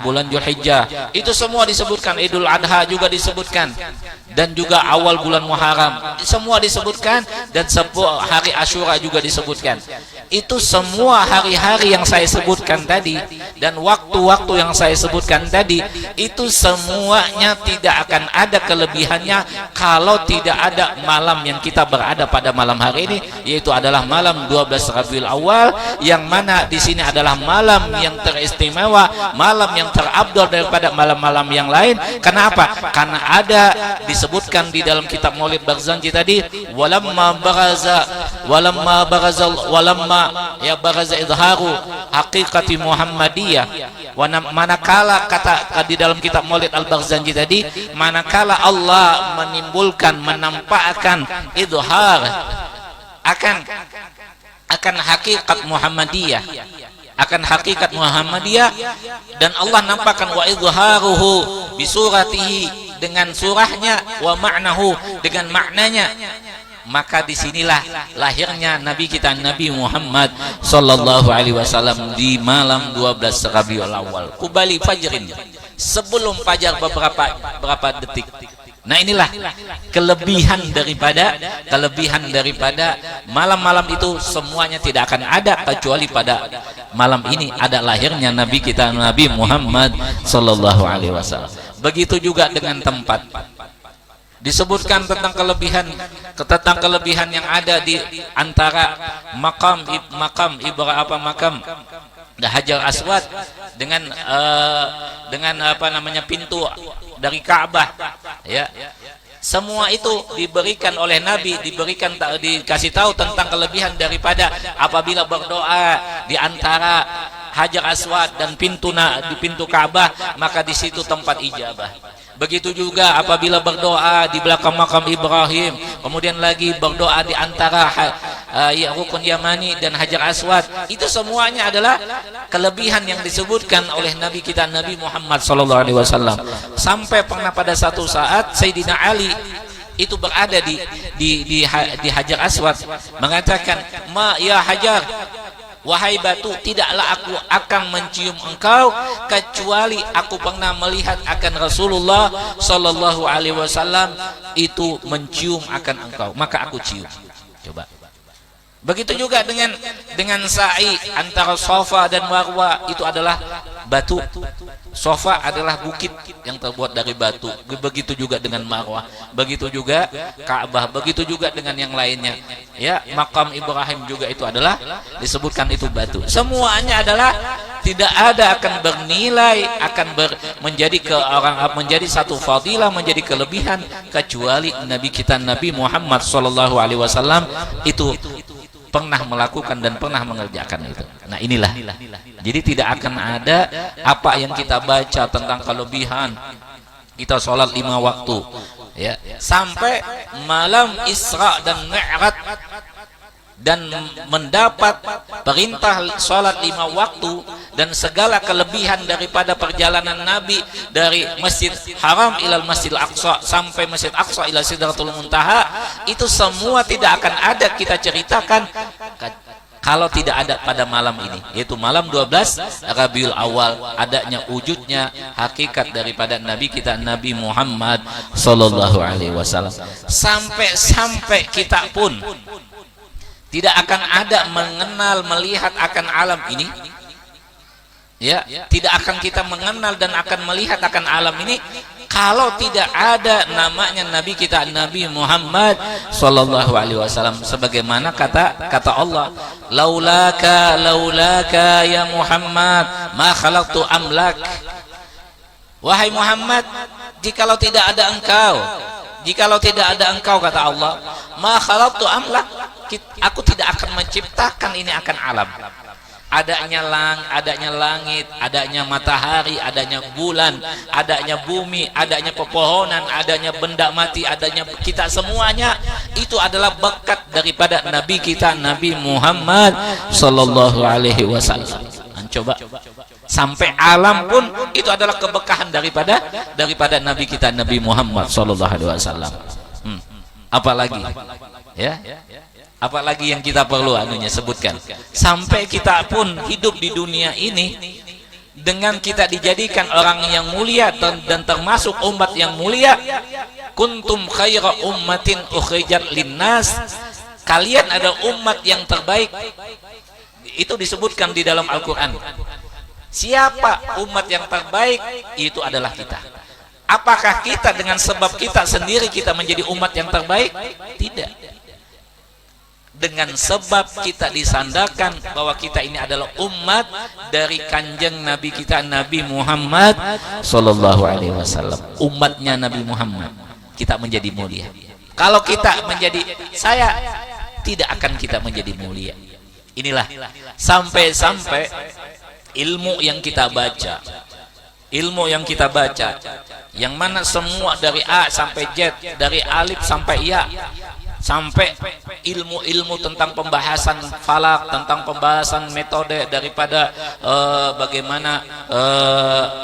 bulan Dzulhijjah. Itu semua disebutkan, Idul Adha juga disebutkan, dan juga awal bulan Muharram semua disebutkan, dan hari Asyura juga disebutkan. Itu semua hari-hari yang saya sebutkan tadi dan waktu-waktu yang saya sebutkan tadi, itu semuanya tidak akan ada kelebihannya kalau tidak ada malam yang kita berada pada malam hari ini, yaitu adalah malam 12 Rabiul Awal, yang mana di sini adalah malam yang teristimewa, malam yang terabdul daripada malam-malam yang lain. Kenapa? Karena ada disebutkan di dalam kitab Maulid Barzanji tadi, walamma baraza idharu haqiqati Muhammadiyah. Manakala kata di dalam kitab Maulid Al-Barzanji tadi, manakala Allah menimbulkan, menampakkan idhar akan hakikat Muhammadiyah, akan hakikat Muhammadiyah, dan Allah nampakkan wa idharuhu bisuratihi, dengan surahnya, wa ma'nahu, dengan maknanya. Maka disinilah lahirnya Nabi kita Nabi Muhammad sallallahu alaihi wasallam di malam 12 Rabiul Awal, kubali fajrin, sebelum fajar beberapa detik. Nah, inilah kelebihan daripada malam-malam itu, semuanya tidak akan ada kecuali pada malam ini ada lahirnya Nabi kita Nabi Muhammad sallallahu alaihi wasallam. Begitu juga dengan tempat. Disebutkan tentang kelebihan yang ada di antara makam Hajar Aswad dengan pintu dari Ka'bah, ya. Semua itu diberikan oleh Nabi, dikasih tahu tentang kelebihan daripada apabila berdoa di antara Hajar Aswad dan pintu Ka'bah, maka di situ tempat ijabah. Begitu juga apabila berdoa di belakang makam Ibrahim, kemudian lagi berdoa di antara Rukun Yamani dan Hajar Aswad. Itu semuanya adalah kelebihan yang disebutkan oleh Nabi kita Nabi Muhammad SAW. Sampai pernah pada satu saat Sayyidina Ali itu berada di Hajar Aswad, mengatakan, ya Hajar, wahai batu, tidaklah aku akan mencium engkau kecuali aku pernah melihat akan Rasulullah sallallahu alaihi wasallam itu mencium akan engkau, maka aku cium. Coba. Begitu juga dengan sa'i antara Safa dan Marwa, itu adalah batu. Safa adalah bukit yang terbuat dari batu. Begitu juga dengan Marwah, begitu juga Ka'bah, begitu juga dengan yang lainnya. Ya, makam Ibrahim juga itu adalah disebutkan itu batu. Semuanya adalah tidak ada akan bernilai, menjadi satu fadilah, menjadi kelebihan kecuali Nabi kita Nabi Muhammad sallallahu alaihi wasallam itu pernah melakukan dan pernah mengerjakan itu. Nah, inilah. Jadi tidak akan ada apa yang kita baca tentang kelebihan kita sholat 5 waktu, ya, sampai malam Isra dan Mi'raj dan mendapat perintah sholat 5 waktu dan segala kelebihan daripada perjalanan Nabi dari Masjid Haram ilal Masjid Aqsa sampai Masjid Aqsa ila Sidratul Muntaha, itu semua tidak akan ada kita ceritakan kalau tidak ada pada malam ini, yaitu malam 12 Rabiul Awal, adanya wujudnya hakikat daripada Nabi kita Nabi Muhammad sallallahu alaihi wasallam. Sampai kita pun tidak akan ada mengenal, melihat akan alam ini Ya, tidak akan kita mengenal dan akan melihat akan alam ini kalau tidak ada namanya Nabi kita Nabi Muhammad sallallahu alaihi wasallam, sebagaimana kata Allah, laulaka ya Muhammad ma khalaqtu amlak. Wahai Muhammad, jikalau tidak ada engkau kata Allah, ma khalaqtu amlak, aku tidak akan menciptakan ini akan alam. Adanya langit, adanya matahari, adanya bulan, adanya bumi, adanya pepohonan, adanya benda mati, adanya kita, semuanya itu adalah berkat daripada Nabi kita Nabi Muhammad sallallahu alaihi wasallam. Coba sampai alam pun itu adalah keberkahan daripada Nabi kita Nabi Muhammad sallallahu alaihi wasallam. Apalagi ya? Apalagi yang kita perlu sebutkan. Sampai kita pun hidup di dunia ini dengan kita dijadikan orang yang mulia dan termasuk umat yang mulia. Kuntum khaira ummatin ukhrijat linnas. Kalian adalah umat yang terbaik. Itu disebutkan di dalam Al-Qur'an. Siapa umat yang terbaik? Itu adalah kita. Apakah kita dengan sebab kita sendiri kita menjadi umat yang terbaik? Tidak. Dengan sebab kita disandarkan bahwa kita ini adalah umat dari kanjeng Nabi kita Nabi Muhammad sallallahu alaihi wasallam. Umatnya Nabi Muhammad, kita menjadi mulia. Kalau kita menjadi saya, tidak akan kita menjadi mulia. Inilah sampai-sampai ilmu yang kita baca, yang mana semua dari A sampai Z, dari alif sampai ya, sampai ilmu-ilmu tentang pembahasan falak, tentang pembahasan metode daripada bagaimana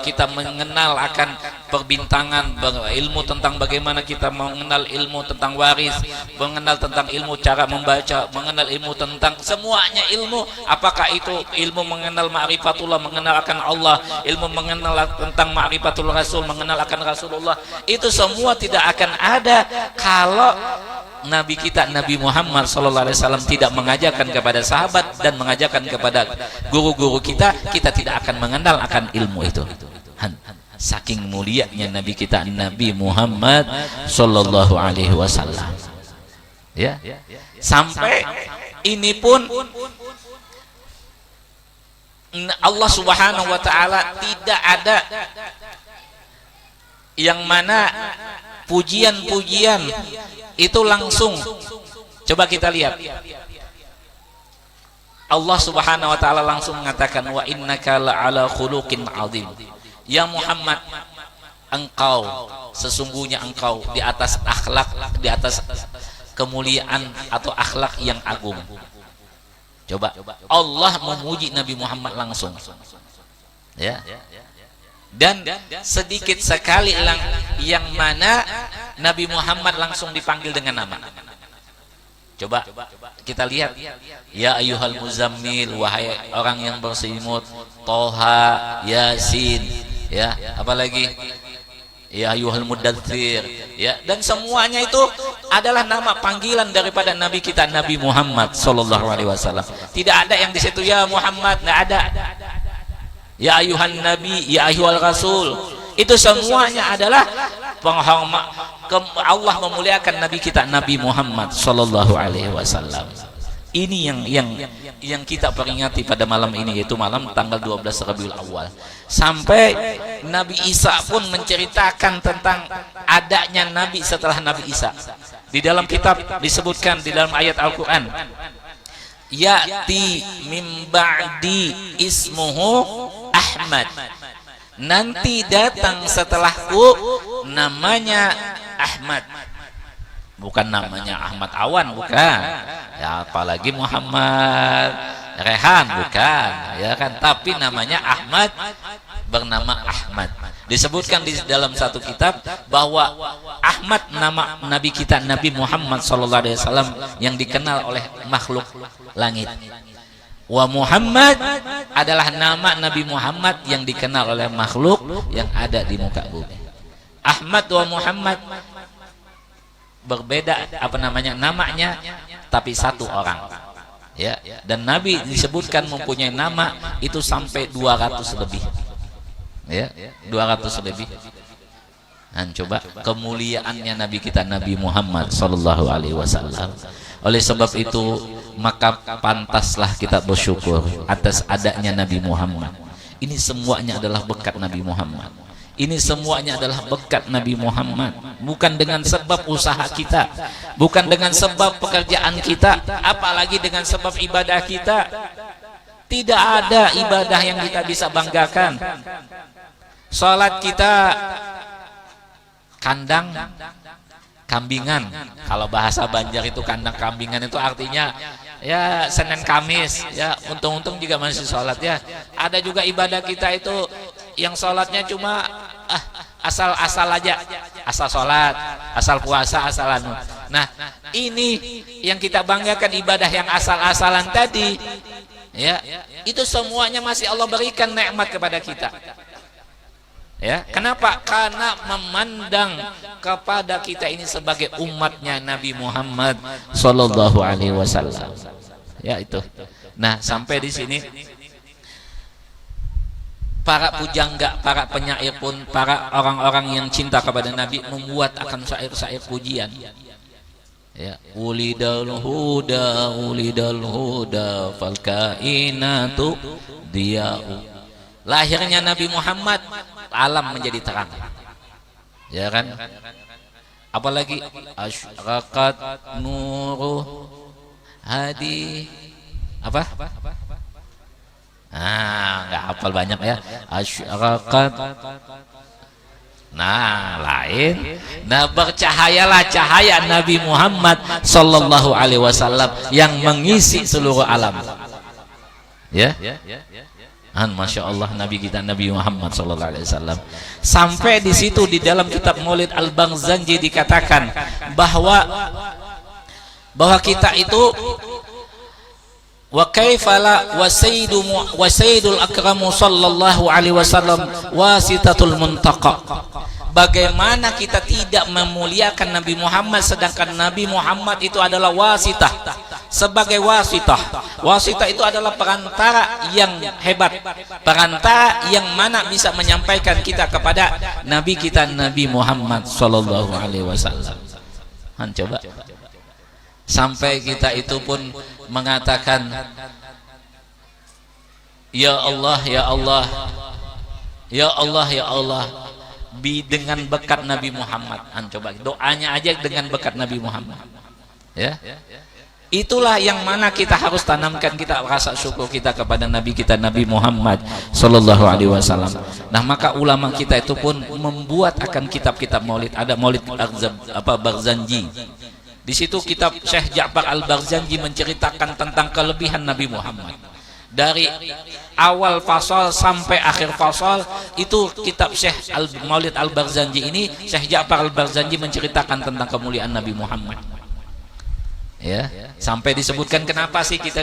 kita mengenal akan perbintangan, ilmu tentang bagaimana kita mengenal ilmu tentang waris, mengenal tentang ilmu cara membaca, mengenal ilmu tentang semuanya ilmu. Apakah itu ilmu mengenal ma'rifatullah, mengenal akan Allah, ilmu mengenal tentang ma'rifatul rasul, mengenal akan Rasulullah, itu semua tidak akan ada kalau Nabi kita Nabi Muhammad SAW tidak mengajarkan kepada sahabat dan mengajarkan kepada guru-guru kita, kita tidak akan mengenal akan ilmu itu. Saking mulianya Nabi kita Nabi Muhammad sallallahu alaihi wasallam. Ya. Sampai ini pun Allah Subhanahu wa taala tidak ada yang mana pujian-pujian itu langsung. Coba kita lihat, Allah Subhanahu wa taala langsung mengatakan, wa innaka la'ala khuluqin azim. Ya Muhammad, engkau sesungguhnya engkau di atas akhlak, di atas kemuliaan atau akhlak yang agung. Coba Allah memuji Nabi Muhammad langsung. Ya. Dan sedikit sekali yang mana Nabi Muhammad langsung dipanggil dengan nama. Coba kita lihat, ya ayyuhal muzammil, wahai orang yang berselimut, Toha, Yasin, ya, apalagi ya ayyuhal mudaththir, ya, dan semuanya itu adalah nama panggilan daripada Nabi kita Nabi Muhammad sallallahu alaihi wasallam. Tidak ada yang di situ ya Muhammad, tidak ada. Ya ayyuhan nabi, ya ayyuhal rasul, itu semuanya adalah penghormat. Allah memuliakan Nabi kita Nabi Muhammad sallallahu alaihi wasallam. Ini yang kita peringati pada malam ini, yaitu malam tanggal 12 Rabiul Awal. Sampai Nabi Isa pun menceritakan tentang adanya Nabi setelah Nabi Isa. Di dalam kitab disebutkan di dalam ayat Al-Qur'an, ya'ti min ba'di ismuhu Ahmad. Nanti datang setelahku namanya Ahmad. Bukan namanya Ahmad Awan, bukan. Ya, apalagi Muhammad Rehan, bukan. Ya kan, tapi namanya Ahmad, bernama Ahmad. Disebutkan di dalam satu kitab bahwa Ahmad nama Nabi kita Nabi Muhammad SAW yang dikenal oleh makhluk langit. Wa Muhammad adalah nama Nabi Muhammad yang dikenal oleh makhluk yang ada di muka bumi. Ahmad wa Muhammad berbeda namanya, tapi satu orang. Ya, dan Nabi disebutkan mempunyai nama itu sampai 200 lebih. Ya, 200 lebih. Dan coba kemuliaannya Nabi kita Nabi Muhammad sallallahu alaihi wasallam. Oleh sebab itu maka pantaslah kita bersyukur atas adanya Nabi Muhammad. Ini semuanya adalah berkat Nabi Muhammad. Ini semuanya adalah berkat Nabi Muhammad. Bukan dengan sebab usaha kita, bukan dengan sebab pekerjaan kita, apalagi dengan sebab ibadah kita. Tidak ada ibadah yang kita bisa banggakan. Salat kita kandang kambingan. Kalau bahasa Banjar itu kandang kambingan itu artinya ya Senin Kamis ya, untung-untung juga masih sholat ya. Ada juga ibadah kita itu yang sholatnya cuma asal-asal aja, asal sholat, asal puasa, asal anu. Nah ini yang kita banggakan, ibadah yang asal-asalan tadi ya, itu semuanya masih Allah berikan nikmat kepada kita. Ya, kenapa? Karena memandang kepada kita ini sebagai umatnya Nabi Muhammad sallallahu alaihi wasallam. Ya itu. Nah, sampai di sini para pujangga, para penyair pun, para orang-orang yang cinta kepada Nabi membuat akan syair-syair pujian. Ya, ulidal huda fal kainatu diya'u. Lahirnya Nabi Muhammad, alam menjadi terang. Ya kan? Apalagi asyraqat nuru hadi apa? Nggak hafal banyak ya. Asyraqat. Nah, lain. Nah, bercahayalah cahaya Nabi Muhammad sallallahu alaihi wasallam yang mengisi seluruh alam. Ya. Masya Allah Nabi kita Nabi Muhammad sallallahu alaihi wasallam. Sampai di situ di dalam kitab Maulid Al-Barzanji dikatakan bahwa kita itu wa kaifala wa sayyidul akramu sallallahu alaihi wasallam wasitatul muntaqa. Bagaimana kita tidak memuliakan Nabi Muhammad sedangkan Nabi Muhammad itu adalah wasitah, sebagai wasitah. Wasitah itu adalah perantara yang hebat, perantara yang mana bisa menyampaikan kita kepada Nabi kita Nabi Muhammad sallallahu alaihi wasallam. Coba sampai kita itu pun mengatakan ya Allah ya Allah ya Allah ya Allah dengan berkat Nabi Muhammad. Coba doanya aja dengan berkat Nabi Muhammad ya. Itulah yang mana kita harus tanamkan, kita rasa syukur kita kepada Nabi kita Nabi Muhammad sallallahu alaihi wasallam. Nah, maka ulama kita itu pun membuat akan kitab-kitab maulid. Ada Maulid Barzanji. Di situ kitab Syekh Ja'far Al-Barzanji menceritakan tentang kelebihan Nabi Muhammad. Dari awal fasal sampai akhir fasal itu kitab Syekh Maulid Al-Barzanji ini, Syekh Ja'far Al-Barzanji menceritakan tentang kemuliaan Nabi Muhammad. Ya, sampai disebutkan kenapa sih kita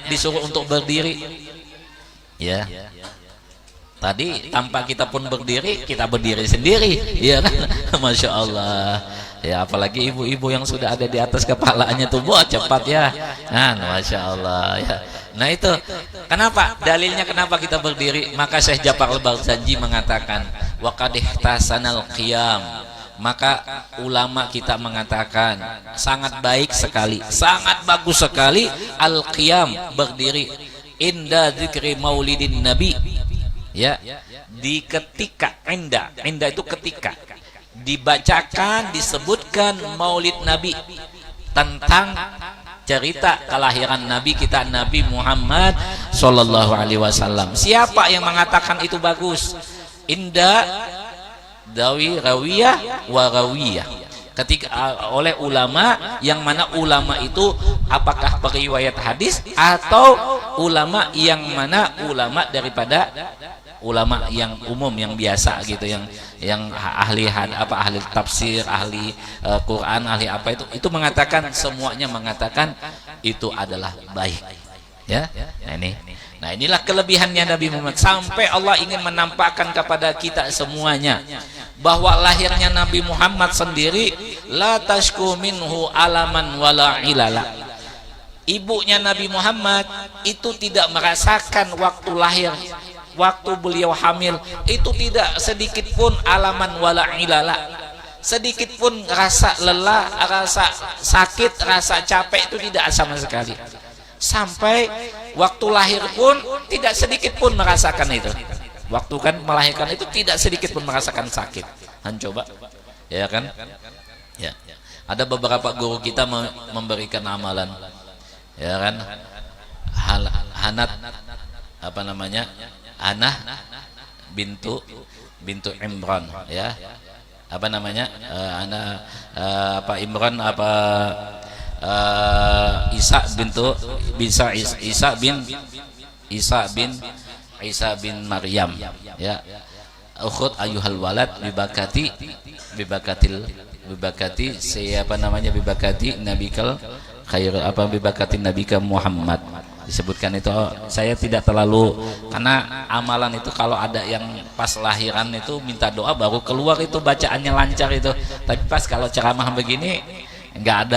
disuruh untuk berdiri. Ya. Tadi tanpa kita pun berdiri, kita berdiri sendiri, ya kan? Masya Allah. Ya, apalagi ibu-ibu yang sudah ada di atas kepalanya tuh, cepat ya. Masya Allah ya. Nah itu kenapa? Dalilnya kenapa kita berdiri? Maka Syekh Ja'far Al-Barzanji mengatakan wa qad ihtasanal qiyam. Maka ulama kita mengatakan sangat baik sekali, sangat bagus sekali al-qiyam, berdiri inda dzikri maulidin nabi. Ya, di ketika inda itu ketika dibacakan, disebutkan maulid nabi, tentang cerita kelahiran Nabi kita Nabi Muhammad sallallahu alaihi wasallam. Siapa yang mengatakan itu bagus? Inda dawi rawiyah wa rawiyah, ketika oleh ulama, yang mana ulama itu apakah periwayat hadis atau ulama yang mana ulama daripada ulama yang umum, yang biasa gitu, yang ahli ahli tafsir, ahli Quran, ahli apa itu mengatakan, semuanya mengatakan itu adalah baik ya. Nah inilah kelebihannya Nabi Muhammad, sampai Allah ingin menampakkan kepada kita semuanya bahwa lahirnya Nabi Muhammad sendiri la tashku minhu alaman wala ilala, ibunya Nabi Muhammad itu tidak merasakan waktu lahir, waktu beliau hamil itu tidak sedikit pun alaman wala ilala, sedikit pun rasa lelah, rasa sakit, rasa capek itu tidak sama sekali. Sampai waktu lahir pun tidak sedikit pun merasakan itu. Waktu kan melahirkan itu tidak sedikit pun merasakan sakit. Coba, ya kan? Ya. Ada beberapa guru kita memberikan amalan, ya kan? Hanat apa namanya? Anah bintu Imran, ya. Apa namanya? Apa Imran apa Isa bin Maryam, ya. Ukhut ayuhal walad bibakati siapa namanya, bibakati nabikal khair apa bibakati nabika Muhammad, disebutkan itu. Saya tidak terlalu, karena amalan itu kalau ada yang pas lahiran itu minta doa baru keluar itu bacaannya lancar itu, tapi pas kalau ceramah begini nggak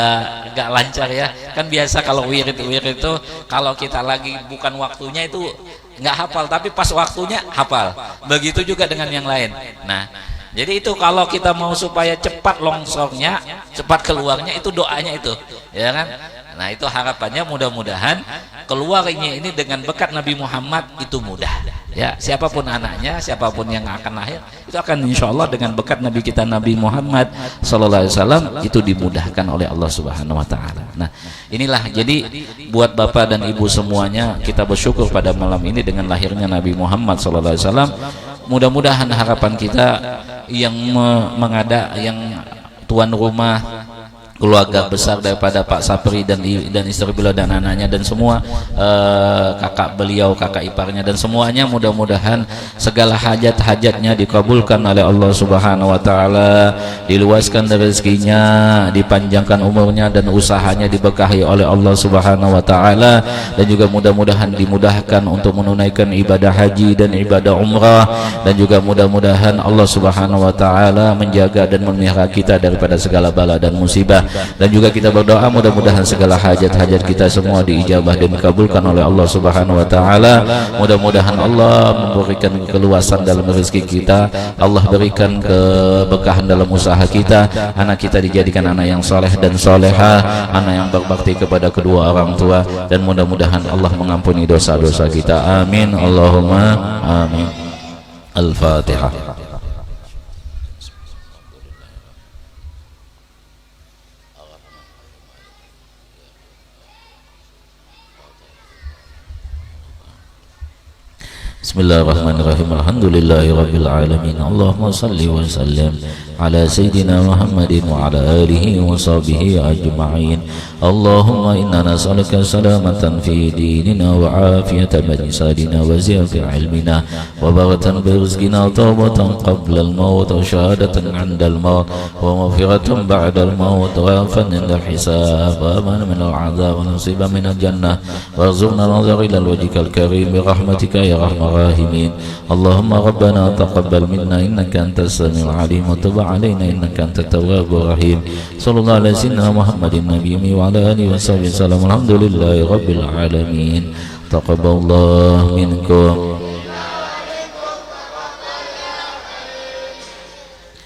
lancar ya kan. Biasa kalau wirid itu kalau kita lagi bukan waktunya itu nggak hafal, tapi pas waktunya hafal. Begitu juga dengan yang lain. Nah, jadi itu kalau kita mau supaya cepat longsornya, cepat keluarnya, itu doanya itu, ya kan. Nah, itu harapannya mudah-mudahan keluarnya ini dengan berkat Nabi Muhammad itu mudah. Ya, siapapun anaknya, siapapun yang akan lahir, itu akan insya Allah dengan berkat Nabi kita Nabi Muhammad Sallallahu Alaihi Wasallam itu dimudahkan oleh Allah Subhanahu Wa Taala. Nah, inilah jadi buat bapak dan ibu semuanya, kita bersyukur pada malam ini dengan lahirnya Nabi Muhammad Sallallahu Alaihi Wasallam. Mudah-mudahan harapan kita yang yang tuan rumah, keluarga besar daripada Pak Sapri dan istri beliau dan anaknya dan semua kakak beliau, kakak iparnya dan semuanya, mudah-mudahan segala hajat-hajatnya dikabulkan oleh Allah Subhanahu Wa Taala, diluaskan rezekinya, dipanjangkan umurnya dan usahanya diberkahi oleh Allah Subhanahu Wa Taala, dan juga mudah-mudahan dimudahkan untuk menunaikan ibadah haji dan ibadah umrah, dan juga mudah-mudahan Allah Subhanahu Wa Taala menjaga dan memelihara kita daripada segala bala dan musibah. Dan juga kita berdoa mudah-mudahan segala hajat-hajat kita semua diijabah dan dikabulkan oleh Allah Subhanahu Wa Taala. Mudah-mudahan Allah memberikan keluasan dalam rezeki kita, Allah berikan keberkahan dalam usaha kita, anak kita dijadikan anak yang soleh dan soleha, anak yang berbakti kepada kedua orang tua, dan mudah-mudahan Allah mengampuni dosa-dosa kita. Amin Allahumma amin. Al-Fatihah. Bismillahirrahmanirrahim. Alhamdulillahi rabbil alamin. Allahumma salli wa sallim ala sayyidina Muhammadin wa ala alihi wa sahbihi ajma'in. Allahumma inna nas'aluka salamatan fi dinina wa afiyatan min sadina wa ziyadatan ilmina wa baghatan bi rizqina wa tawbatan qabla al-maut wa syahadatan 'inda al-maut wa maghfiratan ba'da al-maut wa 'afwan 'inda al-hisab wa aman min al-'adab wa nasiban min al-jannah warzuqna an-nazar ila wajhikal karim bi rahmatika ya arhamar rahimin. Allahumma rabbana taqabbal minna innaka antas samiul 'alim wa tub 'alaina innaka antat tawwabur rahim. Sallallahu alaihi wasallam Muhammadin nabiyyi wa ala alihi wasallam. Alhamdulillahi rabbil alamin. Taqabbalallahu minkum